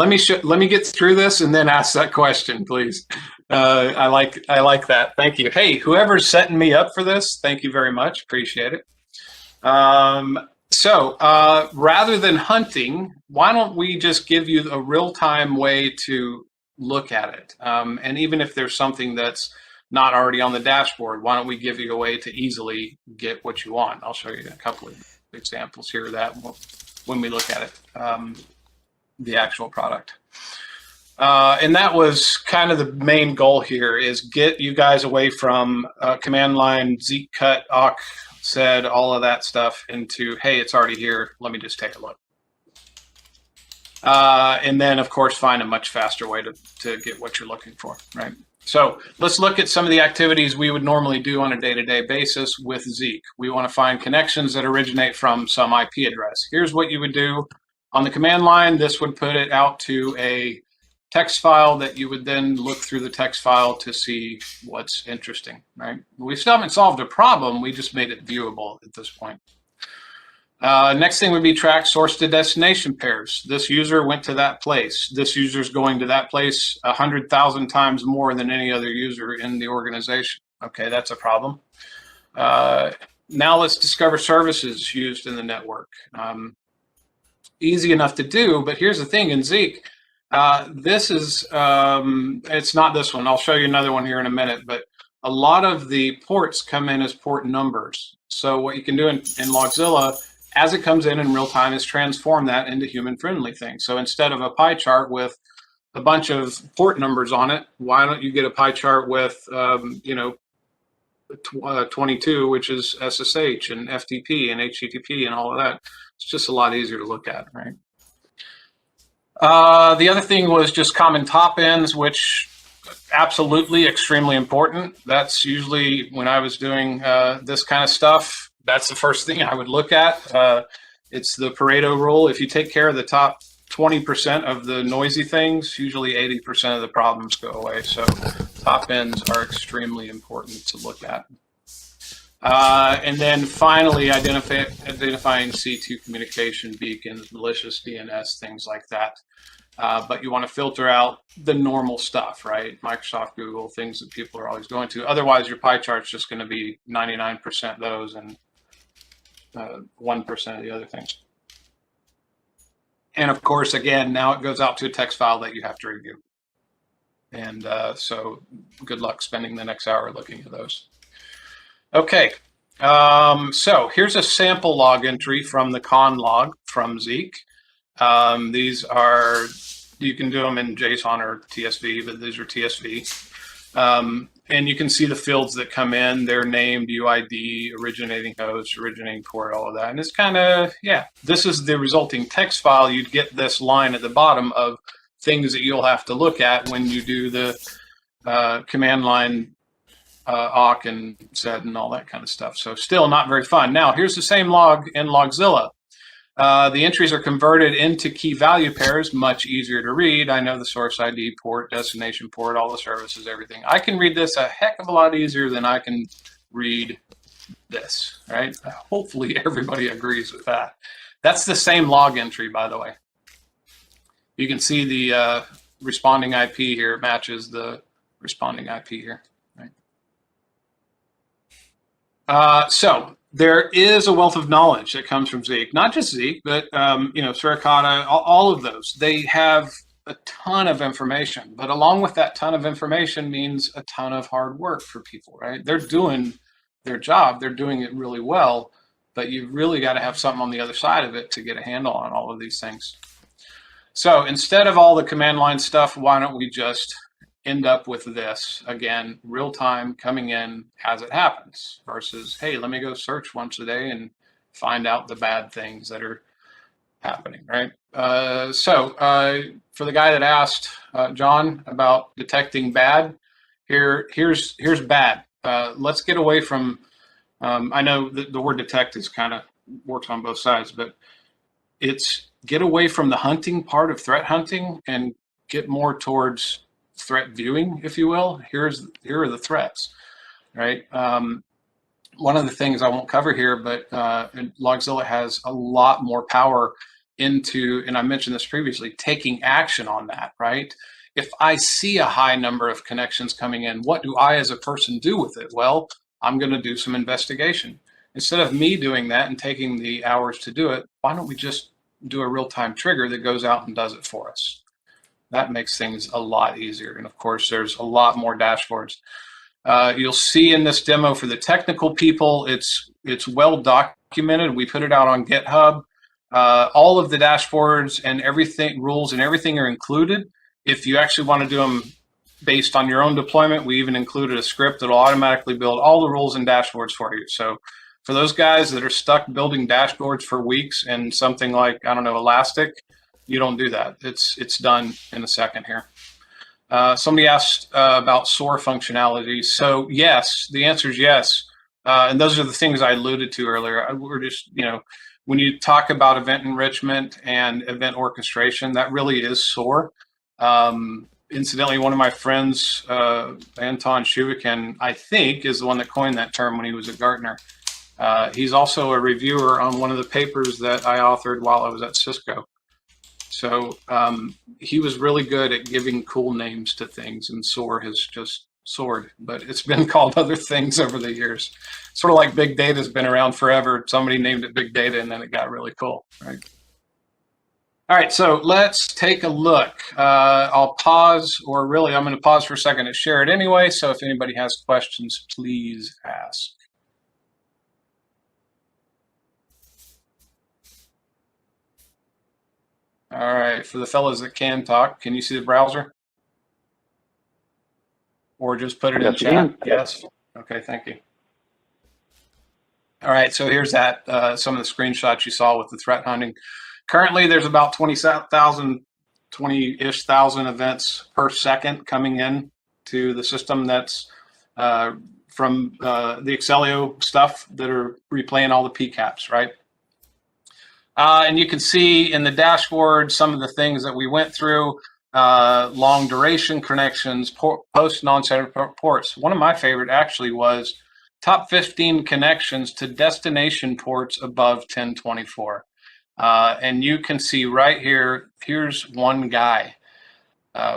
me get through this and then ask that question, please. I like that. Thank you. Hey, whoever's setting me up for this, thank you very much. Appreciate it. Rather than hunting, why don't we just give you a real-time way to look at it? And even if there's something that's not already on the dashboard, why don't we give you a way to easily get what you want? I'll show you a couple of examples here of that when we look at it, the actual product. And that was kind of the main goal here, is get you guys away from command line, Zeek cut, awk, said, all of that stuff into, hey, it's already here, let me just take a look. And then, of course, find a much faster way to get what you're looking for, right? So let's look at some of the activities we would normally do on a day-to-day basis with Zeek. We want to find connections that originate from some IP address. Here's what you would do on the command line. This would put it out to a text file that you would then look through the text file to see what's interesting, right? We still haven't solved a problem. We just made it viewable at this point. Next thing would be track source to destination pairs. This user went to that place. This user's going to that place 100,000 times more than any other user in the organization. Okay, that's a problem. Now let's discover services used in the network. Easy enough to do, but here's the thing in Zeek. This is, it's not this one. I'll show you another one here in a minute, but a lot of the ports come in as port numbers. So what you can do in LogZilla, as it comes in real time, is transform that into human-friendly things. So instead of a pie chart with a bunch of port numbers on it, why don't you get a pie chart with, 22, which is SSH and FTP and HTTP and all of that. It's just a lot easier to look at, right? The other thing was just common top ends, which absolutely extremely important. That's usually when I was doing this kind of stuff, that's the first thing I would look at. It's the Pareto rule. If you take care of the top 20% of the noisy things, usually 80% of the problems go away. So top ends are extremely important to look at. And then finally, identifying C2 communication beacons, malicious DNS, things like that. But you want to filter out the normal stuff, right? Microsoft, Google, things that people are always going to. Otherwise, your pie chart's just going to be 99% those and 1% of the other things. And of course, again, now it goes out to a text file that you have to review. And so good luck spending the next hour looking at those. Okay, so here's a sample log entry from the con log from Zeek. These are, you can do them in JSON or TSV, but these are TSV. And you can see the fields that come in, their name, UID, originating host, originating port, all of that. And it's kind of, yeah, this is the resulting text file. You'd get this line at the bottom of things that you'll have to look at when you do the command line awk and sed and all that kind of stuff. So still not very fun. Now, here's the same log in LogZilla. The entries are converted into key value pairs, much easier to read. I know the source ID, port, destination port, all the services, everything. I can read this a heck of a lot easier than I can read this, right? Hopefully everybody agrees with that. That's the same log entry, by the way. You can see the responding IP here. It matches the responding IP here, right? So there is a wealth of knowledge that comes from Zeek, not just Zeek, but Suricata, all of those. They have a ton of information, but along with that ton of information means a ton of hard work for people, right? They're doing their job, they're doing it really well, but you've really got to have something on the other side of it to get a handle on all of these things. So instead of all the command line stuff, why don't we just end up with this, again, real time coming in as it happens, versus, hey, let me go search once a day and find out the bad things that are happening, right? For the guy that asked, John, about detecting bad, here's bad. Let's get away from, I know the word detect is kind of works on both sides, but it's get away from the hunting part of threat hunting and get more towards threat viewing, if you will. Here are the threats, right? One of the things I won't cover here, but LogZilla has a lot more power into, and I mentioned this previously, taking action on that, right? If I see a high number of connections coming in, what do I as a person do with it? Well, I'm going to do some investigation. Instead of me doing that and taking the hours to do it, why don't we just do a real-time trigger that goes out and does it for us? That makes things a lot easier. And of course, there's a lot more dashboards. You'll see in this demo for the technical people, it's well documented. We put it out on GitHub. All of the dashboards and everything, rules and everything are included. If you actually want to do them based on your own deployment, we even included a script that will automatically build all the rules and dashboards for you. So for those guys that are stuck building dashboards for weeks in something like, I don't know, Elastic, you don't do that. It's done in a second here. Somebody asked about Soar functionality. So yes, the answer is yes. And those are the things I alluded to earlier. We're just, when you talk about event enrichment and event orchestration, that really is Soar. Incidentally, one of my friends, Anton Shuvikin, I think, is the one that coined that term when he was at Gartner. He's also a reviewer on one of the papers that I authored while I was at Cisco. So he was really good at giving cool names to things, and Soar has just soared, but it's been called other things over the years. Sort of like big data has been around forever. Somebody named it big data, and then it got really cool, right? All right, so let's take a look. I'll pause, or really I'm going to pause for a second to share it anyway, so if anybody has questions, please ask. All right, for the fellows that can talk, can you see the browser? Or just put it in chat? Yes. Okay, thank you. All right, so here's that, some of the screenshots you saw with the threat hunting. Currently, there's about 20-ish thousand events per second coming in to the system. That's from the Excelio stuff that are replaying all the PCAPs, right? And you can see in the dashboard some of the things that we went through, long duration connections, post non-standard ports. One of my favorite actually was top 15 connections to destination ports above 1024. And you can see right here, here's one guy,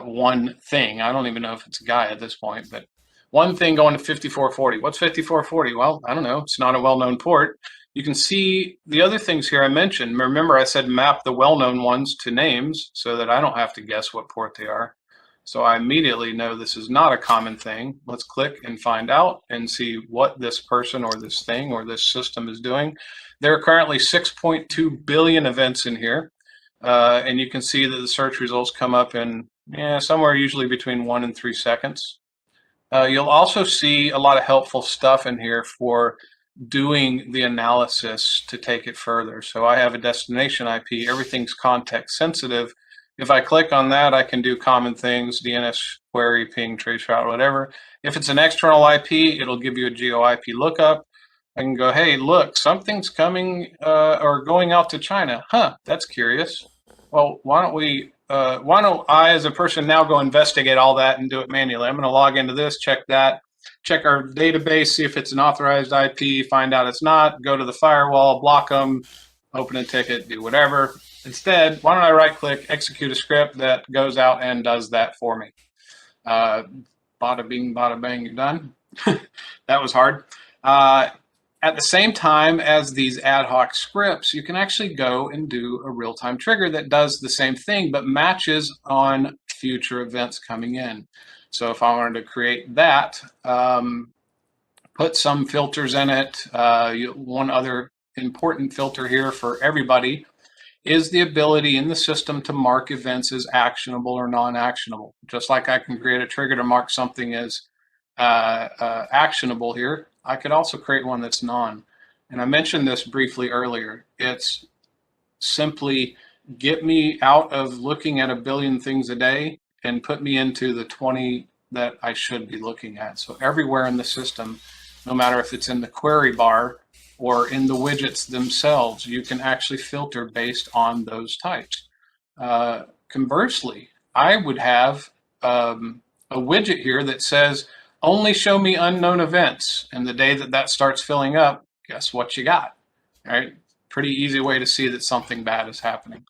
one thing. I don't even know if it's a guy at this point, but one thing going to 5440. What's 5440? Well, I don't know. It's not a well-known port. You can see the other things here I mentioned. Remember, I said map the well-known ones to names so that I don't have to guess what port they are. So I immediately know this is not a common thing. Let's click and find out and see what this person or this thing or this system is doing. There are currently 6.2 billion events in here. And you can see that the search results come up in somewhere usually between 1 and 3 seconds. You'll also see a lot of helpful stuff in here for doing the analysis to take it further. So I have a destination IP, everything's context sensitive. If I click on that, I can do common things, DNS query, ping, trace route, whatever. If it's an external IP, it'll give you a geo IP lookup. I can go, hey, look, something's coming or going out to China. Huh, that's curious. Well, why don't I as a person now go investigate all that and do it manually? I'm gonna log into this, check that, check our database, see if it's an authorized IP, find out it's not, go to the firewall, block them, open a ticket, do whatever. Instead, why don't I right click, execute a script that goes out and does that for me. Bada bing, bada bang, you're done. That was hard. At the same time as these ad hoc scripts, you can actually go and do a real-time trigger that does the same thing, but matches on future events coming in. So if I wanted to create that, put some filters in it. One other important filter here for everybody is the ability in the system to mark events as actionable or non-actionable. Just like I can create a trigger to mark something as actionable here, I could also create one that's non. And I mentioned this briefly earlier. It's simply get me out of looking at a billion things a day and put me into the 20 that I should be looking at. So everywhere in the system, no matter if it's in the query bar or in the widgets themselves, you can actually filter based on those types. Conversely, I would have a widget here that says, only show me unknown events. And the day that that starts filling up, guess what you got, right? pretty easy way to see that something bad is happening.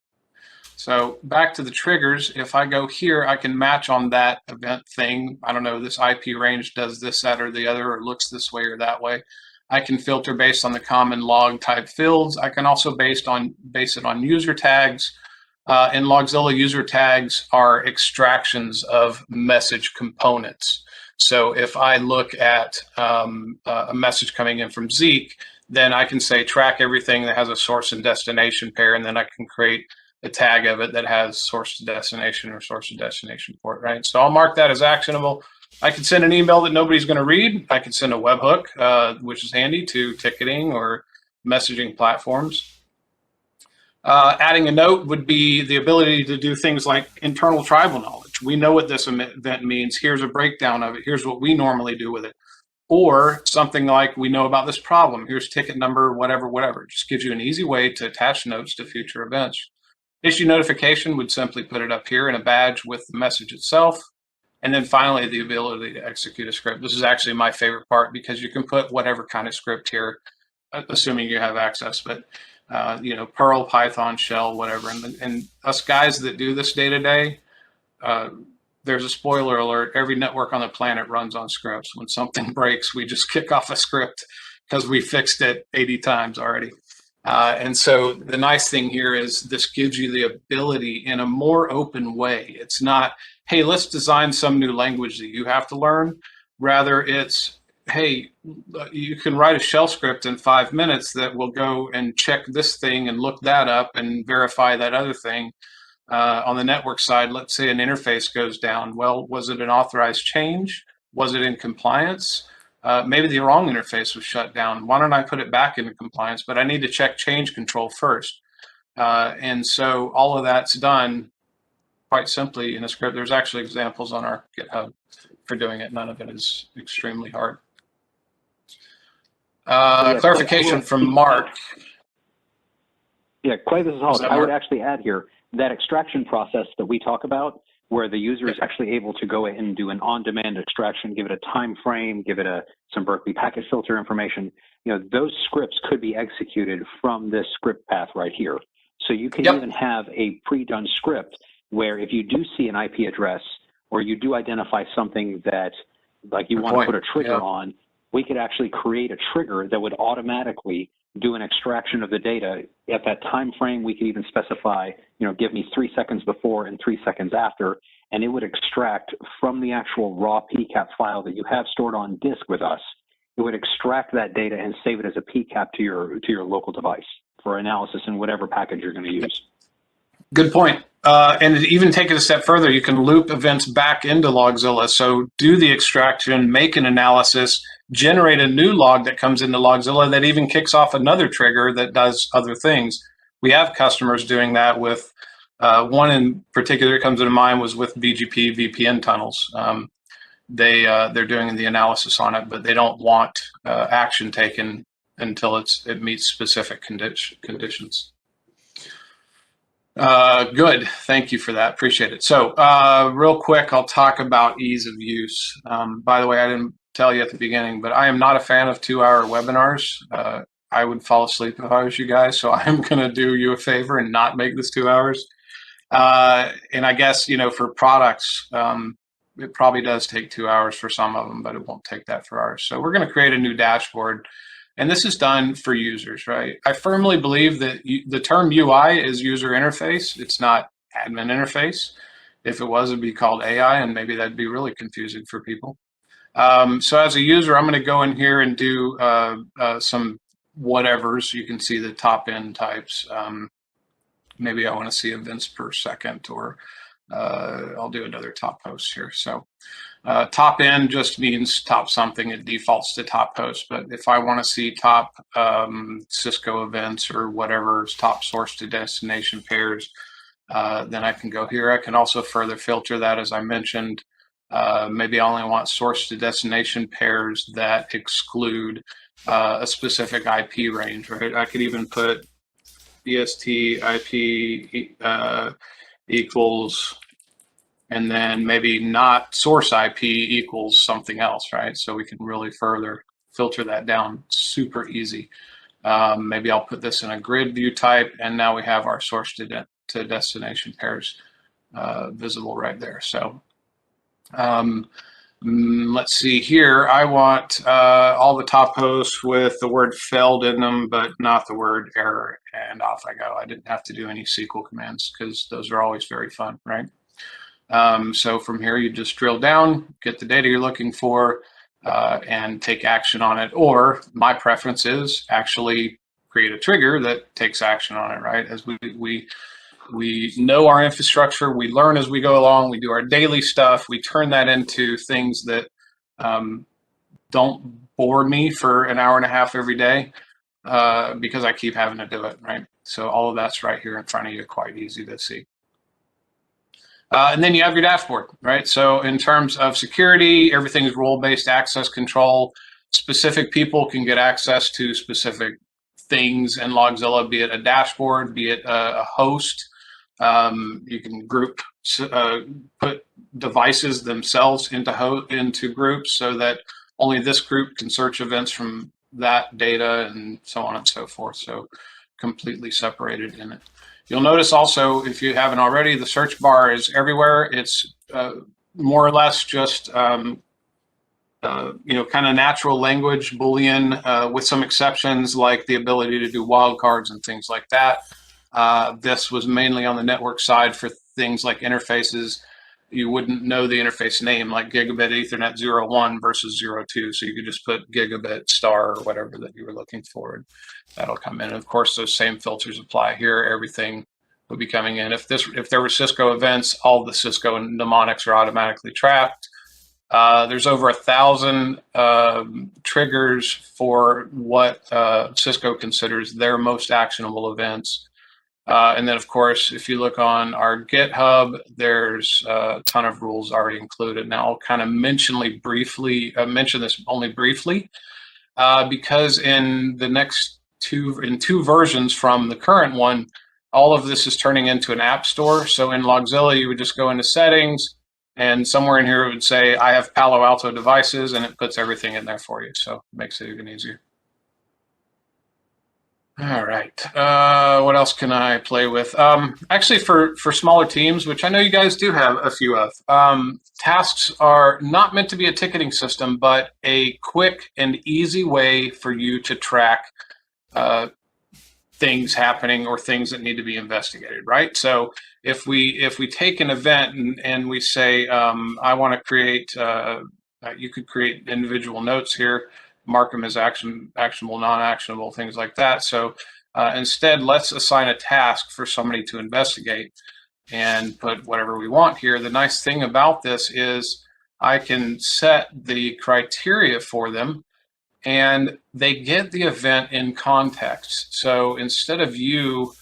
So back to the triggers, if I go here, I can match on that event thing. I don't know, this IP range does this, that, or the other, or looks this way or that way. I can filter based on the common log type fields. I can also base it on user tags. In LogZilla, user tags are extractions of message components. So if I look at a message coming in from Zeek, then I can say track everything that has a source and destination pair, and then I can create a tag of it that has source to destination or source to destination port, right? So I'll mark that as actionable. I can send an email that nobody's going to read. I can send a webhook, which is handy to ticketing or messaging platforms. Adding a note would be the ability to do things like internal tribal knowledge. We know what this event means. Here's a breakdown of it. Here's what we normally do with it. Or something like, we know about this problem. Here's ticket number, whatever, whatever. It just gives you an easy way to attach notes to future events. Issue notification would simply put it up here in a badge with the message itself. And then finally, the ability to execute a script. This is actually my favorite part because you can put whatever kind of script here, assuming you have access, but you know, Perl, Python, Shell, whatever. And us guys that do this day to day, there's a spoiler alert. Every network on the planet runs on scripts. When something breaks, we just kick off a script because we fixed it 80 times already. And so the nice thing here is this gives you the ability in a more open way. It's not, hey, let's design some new language that you have to learn. Rather, it's, hey, you can write a shell script in 5 minutes that will go and check this thing and look that up and verify that other thing. On the network side, let's say an interface goes down. Well, was it an authorized change? Was it in compliance? Maybe the wrong interface was shut down. Why don't I put it back into compliance? But I need to check change control first. And so all of that's done quite simply in a script. There's actually examples on our GitHub for doing it. None of it is extremely hard. Clarification from Mark. Yeah, quite this is Hollis. I Mark? would actually add here that extraction process that we talk about, where the user is actually able to go in and do an on-demand extraction, give it a time frame, give it some Berkeley packet filter information. You know, those scripts could be executed from this script path right here. So you can even have a pre-done script where if you do see an IP address or you do identify something that like you want to put a trigger on, we could actually create a trigger that would automatically do an extraction of the data at that time frame. We could even specify, you know, give me 3 seconds before and 3 seconds after, and it would extract from the actual raw PCAP file that you have stored on disk with us. It would extract that data and save it as a PCAP to your local device for analysis in whatever package you're going to use. Good point. And even take it a step further, you can loop events back into LogZilla. So do the extraction, make an analysis, generate a new log that comes into LogZilla that even kicks off another trigger that does other things. We have customers doing that with, one in particular that comes to mind was with BGP VPN tunnels. They're doing the analysis on it, but they don't want action taken until it meets specific conditions. Good. Thank you for that. Appreciate it. So real quick, I'll talk about ease of use. By the way, I didn't tell you at the beginning, but I am not a fan of 2-hour webinars. I would fall asleep if I was you guys. So I'm going to do you a favor and not make this 2 hours. And I guess, you know, for products, it probably does take 2 hours for some of them, but it won't take that for ours. So we're going to create a new dashboard. And this is done for users, right? I firmly believe that the term UI is user interface. It's not admin interface. If it was, it'd be called AI, and maybe that'd be really confusing for people. So as a user, I'm going to go in here and do some whatevers. You can see the top end types. Maybe I want to see events per second, or I'll do another top host here. So top end just means top something. It defaults to top host. But if I want to see top Cisco events or whatever, top source to destination pairs, then I can go here. I can also further filter that, as I mentioned. Maybe I only want source to destination pairs that exclude a specific IP range, right? I could even put EST IP equals, and then maybe not source IP equals something else, right? So we can really further filter that down super easy. Maybe I'll put this in a grid view type, and now we have our source to destination pairs visible right there. So let's see here. I want all the top hosts with the word failed in them, but not the word error, and off I go. I didn't have to do any SQL commands because those are always very fun, right? So from here, you just drill down, get the data you're looking for, and take action on it. Or my preference is actually create a trigger that takes action on it, right? As we know our infrastructure, we learn as we go along, we do our daily stuff, we turn that into things that don't bore me for an hour and a half every day because I keep having to do it, right? So all of that's right here in front of you, quite easy to see. And then you have your dashboard, right? So in terms of security, everything is role-based access control. Specific people can get access to specific things in LogZilla, be it a dashboard, be it a host. You can group, put devices themselves into groups so that only this group can search events from that data and so on and so forth. So completely separated in it. You'll notice also, if you haven't already, the search bar is everywhere. It's more or less just kind of natural language, Boolean, with some exceptions like the ability to do wildcards and things like that. This was mainly on the network side for things like interfaces. You wouldn't know the interface name, like gigabit Ethernet 01 versus 02. So you could just put gigabit star or whatever that you were looking for. And that'll come in. And of course, those same filters apply here. Everything would be coming in. If there were Cisco events, all the Cisco mnemonics are automatically tracked. There's over 1,000 triggers for what Cisco considers their most actionable events. And then, of course, if you look on our GitHub, there's a ton of rules already included. Now, I'll kind of mention this only briefly, because in the next two versions from the current one, all of this is turning into an app store. So in LogZilla, you would just go into settings, and somewhere in here it would say, I have Palo Alto devices, and it puts everything in there for you. So it makes it even easier. All right, what else can I play with? Actually, for smaller teams, which I know you guys do have a few of, tasks are not meant to be a ticketing system, but a quick and easy way for you to track things happening or things that need to be investigated, right? So if we take an event and we say, I want to create, you could create individual notes here, mark them as actionable, non-actionable, things like that. So instead, let's assign a task for somebody to investigate and put whatever we want here. The nice thing about this is I can set the criteria for them and they get the event in context. So instead of you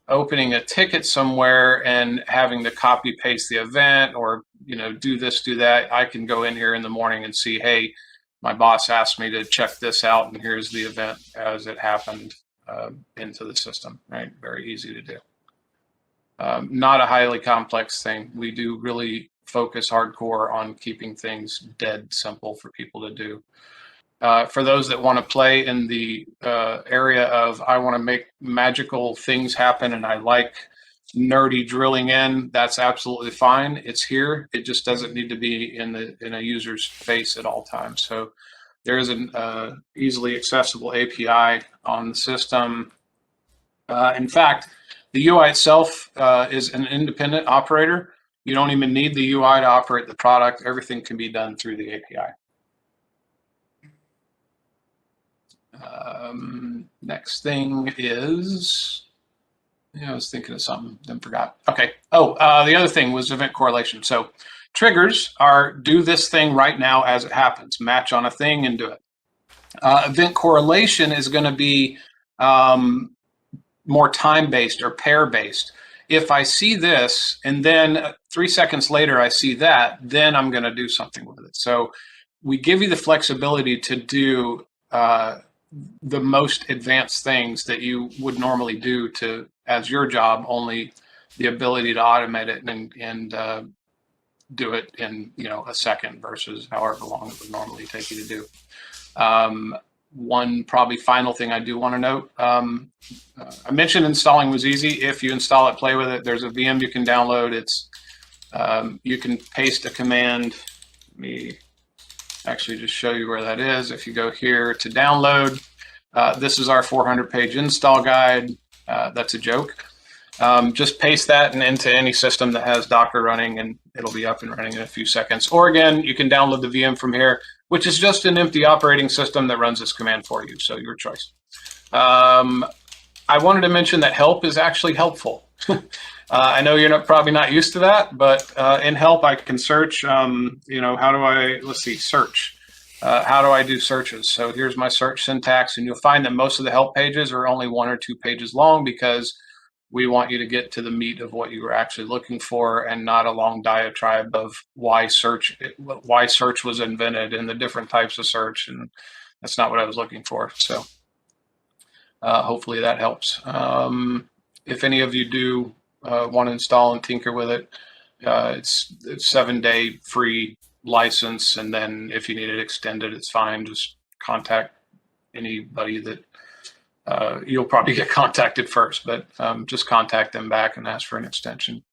opening a ticket somewhere and having to copy paste the event or do this, do that, I can go in here in the morning and see, hey, my boss asked me to check this out, and here's the event as it happened into the system, right? Very easy to do. Not a highly complex thing. We do really focus hardcore on keeping things dead simple for people to do. For those that want to play in the area of I want to make magical things happen and I like nerdy drilling in, that's absolutely fine. It's here. It just doesn't need to be in a user's face at all times. So there is an easily accessible API on the system. In fact, the UI itself is an independent operator. You don't even need the UI to operate the product. Everything can be done through the API. Next thing is, I was thinking of something, then forgot. Okay. The other thing was event correlation. So triggers are do this thing right now as it happens, match on a thing and do it. Event correlation is going to be more time-based or pair-based. If I see this and then 3 seconds later I see that, then I'm going to do something with it. So we give you the flexibility to do the most advanced things that you would normally do as your job, only the ability to automate it and do it in a second versus however long it would normally take you to do. one probably final thing I do want to note. I mentioned installing was easy. If you install it, play with it. There's a VM you can download. It's you can paste a command. Let me actually just show you where that is. If you go here to download, this is our 400-page install guide. That's a joke. Just paste that into any system that has Docker running, and it'll be up and running in a few seconds. Or again, you can download the VM from here, which is just an empty operating system that runs this command for you. So your choice. I wanted to mention that help is actually helpful. I know you're probably not used to that, but in help I can search. How do I? Let's see, search. How do I do searches? So here's my search syntax, and you'll find that most of the help pages are only 1 or 2 pages long because we want you to get to the meat of what you were actually looking for, and not a long diatribe of why search was invented and the different types of search, and that's not what I was looking for. So hopefully that helps. If any of you do want to install and tinker with it, it's 7-day free license, and then if you need it extended, it's fine. Just contact anybody that you'll probably get contacted first, but just contact them back and ask for an extension.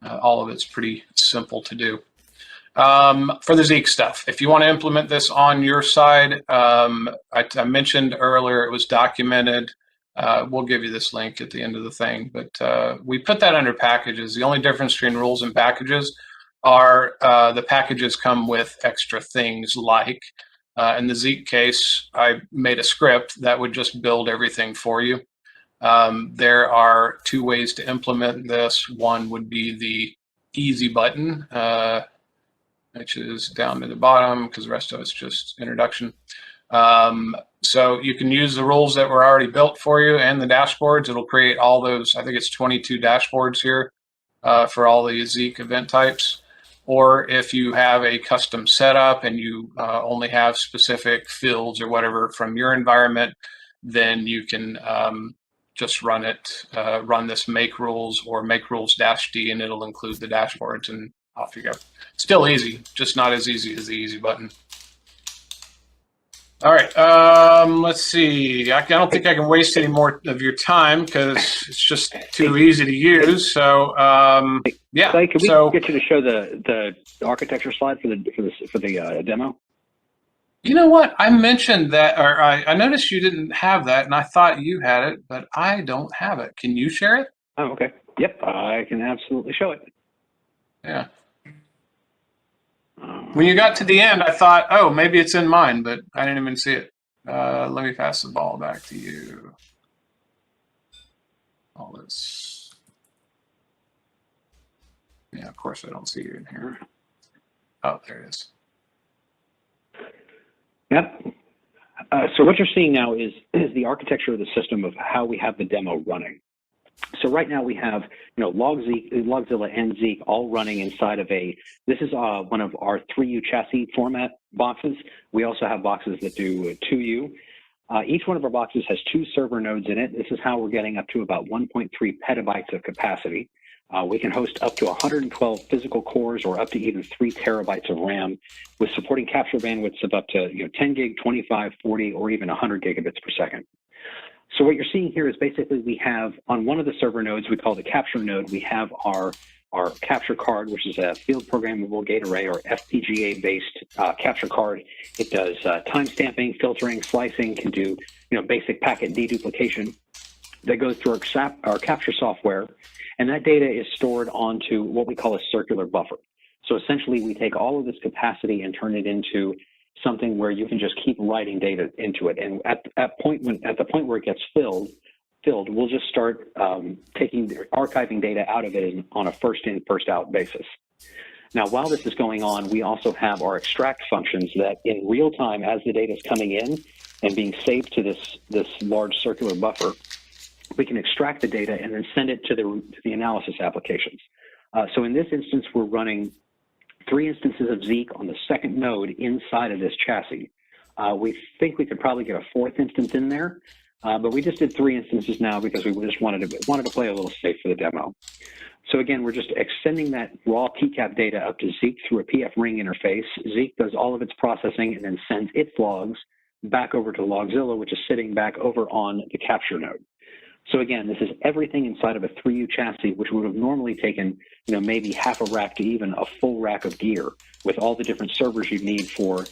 All of it's pretty simple to do. For the Zeek stuff, if you want to implement this on your side, I mentioned earlier it was documented. We'll give you this link at the end of the thing, but we put that under packages. The only difference between rules and packages are the packages come with extra things like, in the Zeek case, I made a script that would just build everything for you. There are 2 ways to implement this. One would be the easy button, which is down at the bottom because the rest of it's just introduction. So you can use the rules that were already built for you and the dashboards. It'll create all those, I think it's 22 dashboards here for all the Zeek event types. Or if you have a custom setup and you only have specific fields or whatever from your environment, then you can just run this make rules or make rules -d, and it'll include the dashboards, and off you go. Still easy, just not as easy as the easy button. All right, let's see. I don't think I can waste any more of your time because it's just too easy to use. So, yeah. Clay, can we get you to show the architecture slide for the demo? You know what? I mentioned that, or I noticed you didn't have that, and I thought you had it, but I don't have it. Can you share it? Oh, okay. Yep, I can absolutely show it. Yeah. When you got to the end, I thought, oh, maybe it's in mine, but I didn't even see it. Let me pass the ball back to you. All this. Yeah, of course I don't see you in here. Oh, there it is. Yep. So what you're seeing now is the architecture of the system of how we have the demo running. So right now we have, LogZilla and Zeek all running inside of this is one of our 3U chassis format boxes. We also have boxes that do 2U. Each one of our boxes has 2 server nodes in it. This is how we're getting up to about 1.3 petabytes of capacity. We can host up to 112 physical cores or up to even 3 terabytes of RAM with supporting capture bandwidths of up to 10 gig, 25, 40, or even 100 gigabits per second. So what you're seeing here is basically we have on one of the server nodes, we call the capture node, we have our capture card, which is a field programmable gate array or FPGA-based capture card. It does timestamping, filtering, slicing, can do basic packet deduplication. That goes through our capture software, and that data is stored onto what we call a circular buffer. So essentially, we take all of this capacity and turn it into something where you can just keep writing data into it. And at the point where it gets filled, we'll just start archiving data out of it on a first in, first out basis. Now, while this is going on, we also have our extract functions that in real time, as the data is coming in and being saved to this large circular buffer, we can extract the data and then send it to the analysis applications. So in this instance, we're running 3 instances of Zeek on the second node inside of this chassis. We think we could probably get a 4th instance in there, but we just did 3 instances now because we just wanted to play a little safe for the demo. So again, we're just extending that raw PCAP data up to Zeek through a PF ring interface. Zeek does all of its processing and then sends its logs back over to LogZilla, which is sitting back over on the capture node. So again, this is everything inside of a 3U chassis, which would have normally taken, maybe half a rack to even a full rack of gear, with all the different servers you need for,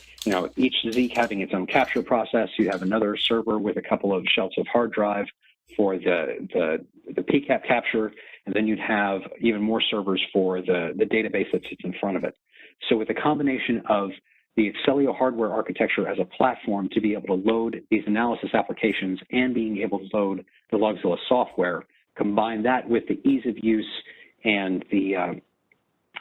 each Zeek having its own capture process. You have another server with a couple of shelves of hard drive for the PCAP capture, and then you'd have even more servers for the database that sits in front of it. So with a combination of the Accelio hardware architecture as a platform to be able to load these analysis applications and being able to load the LogZilla software, combine that with the ease of use and the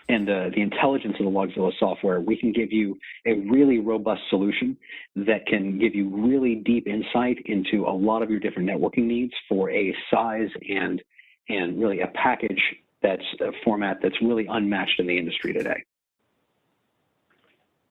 intelligence of the LogZilla software, we can give you a really robust solution that can give you really deep insight into a lot of your different networking needs for a size and really a package that's a format that's really unmatched in the industry today.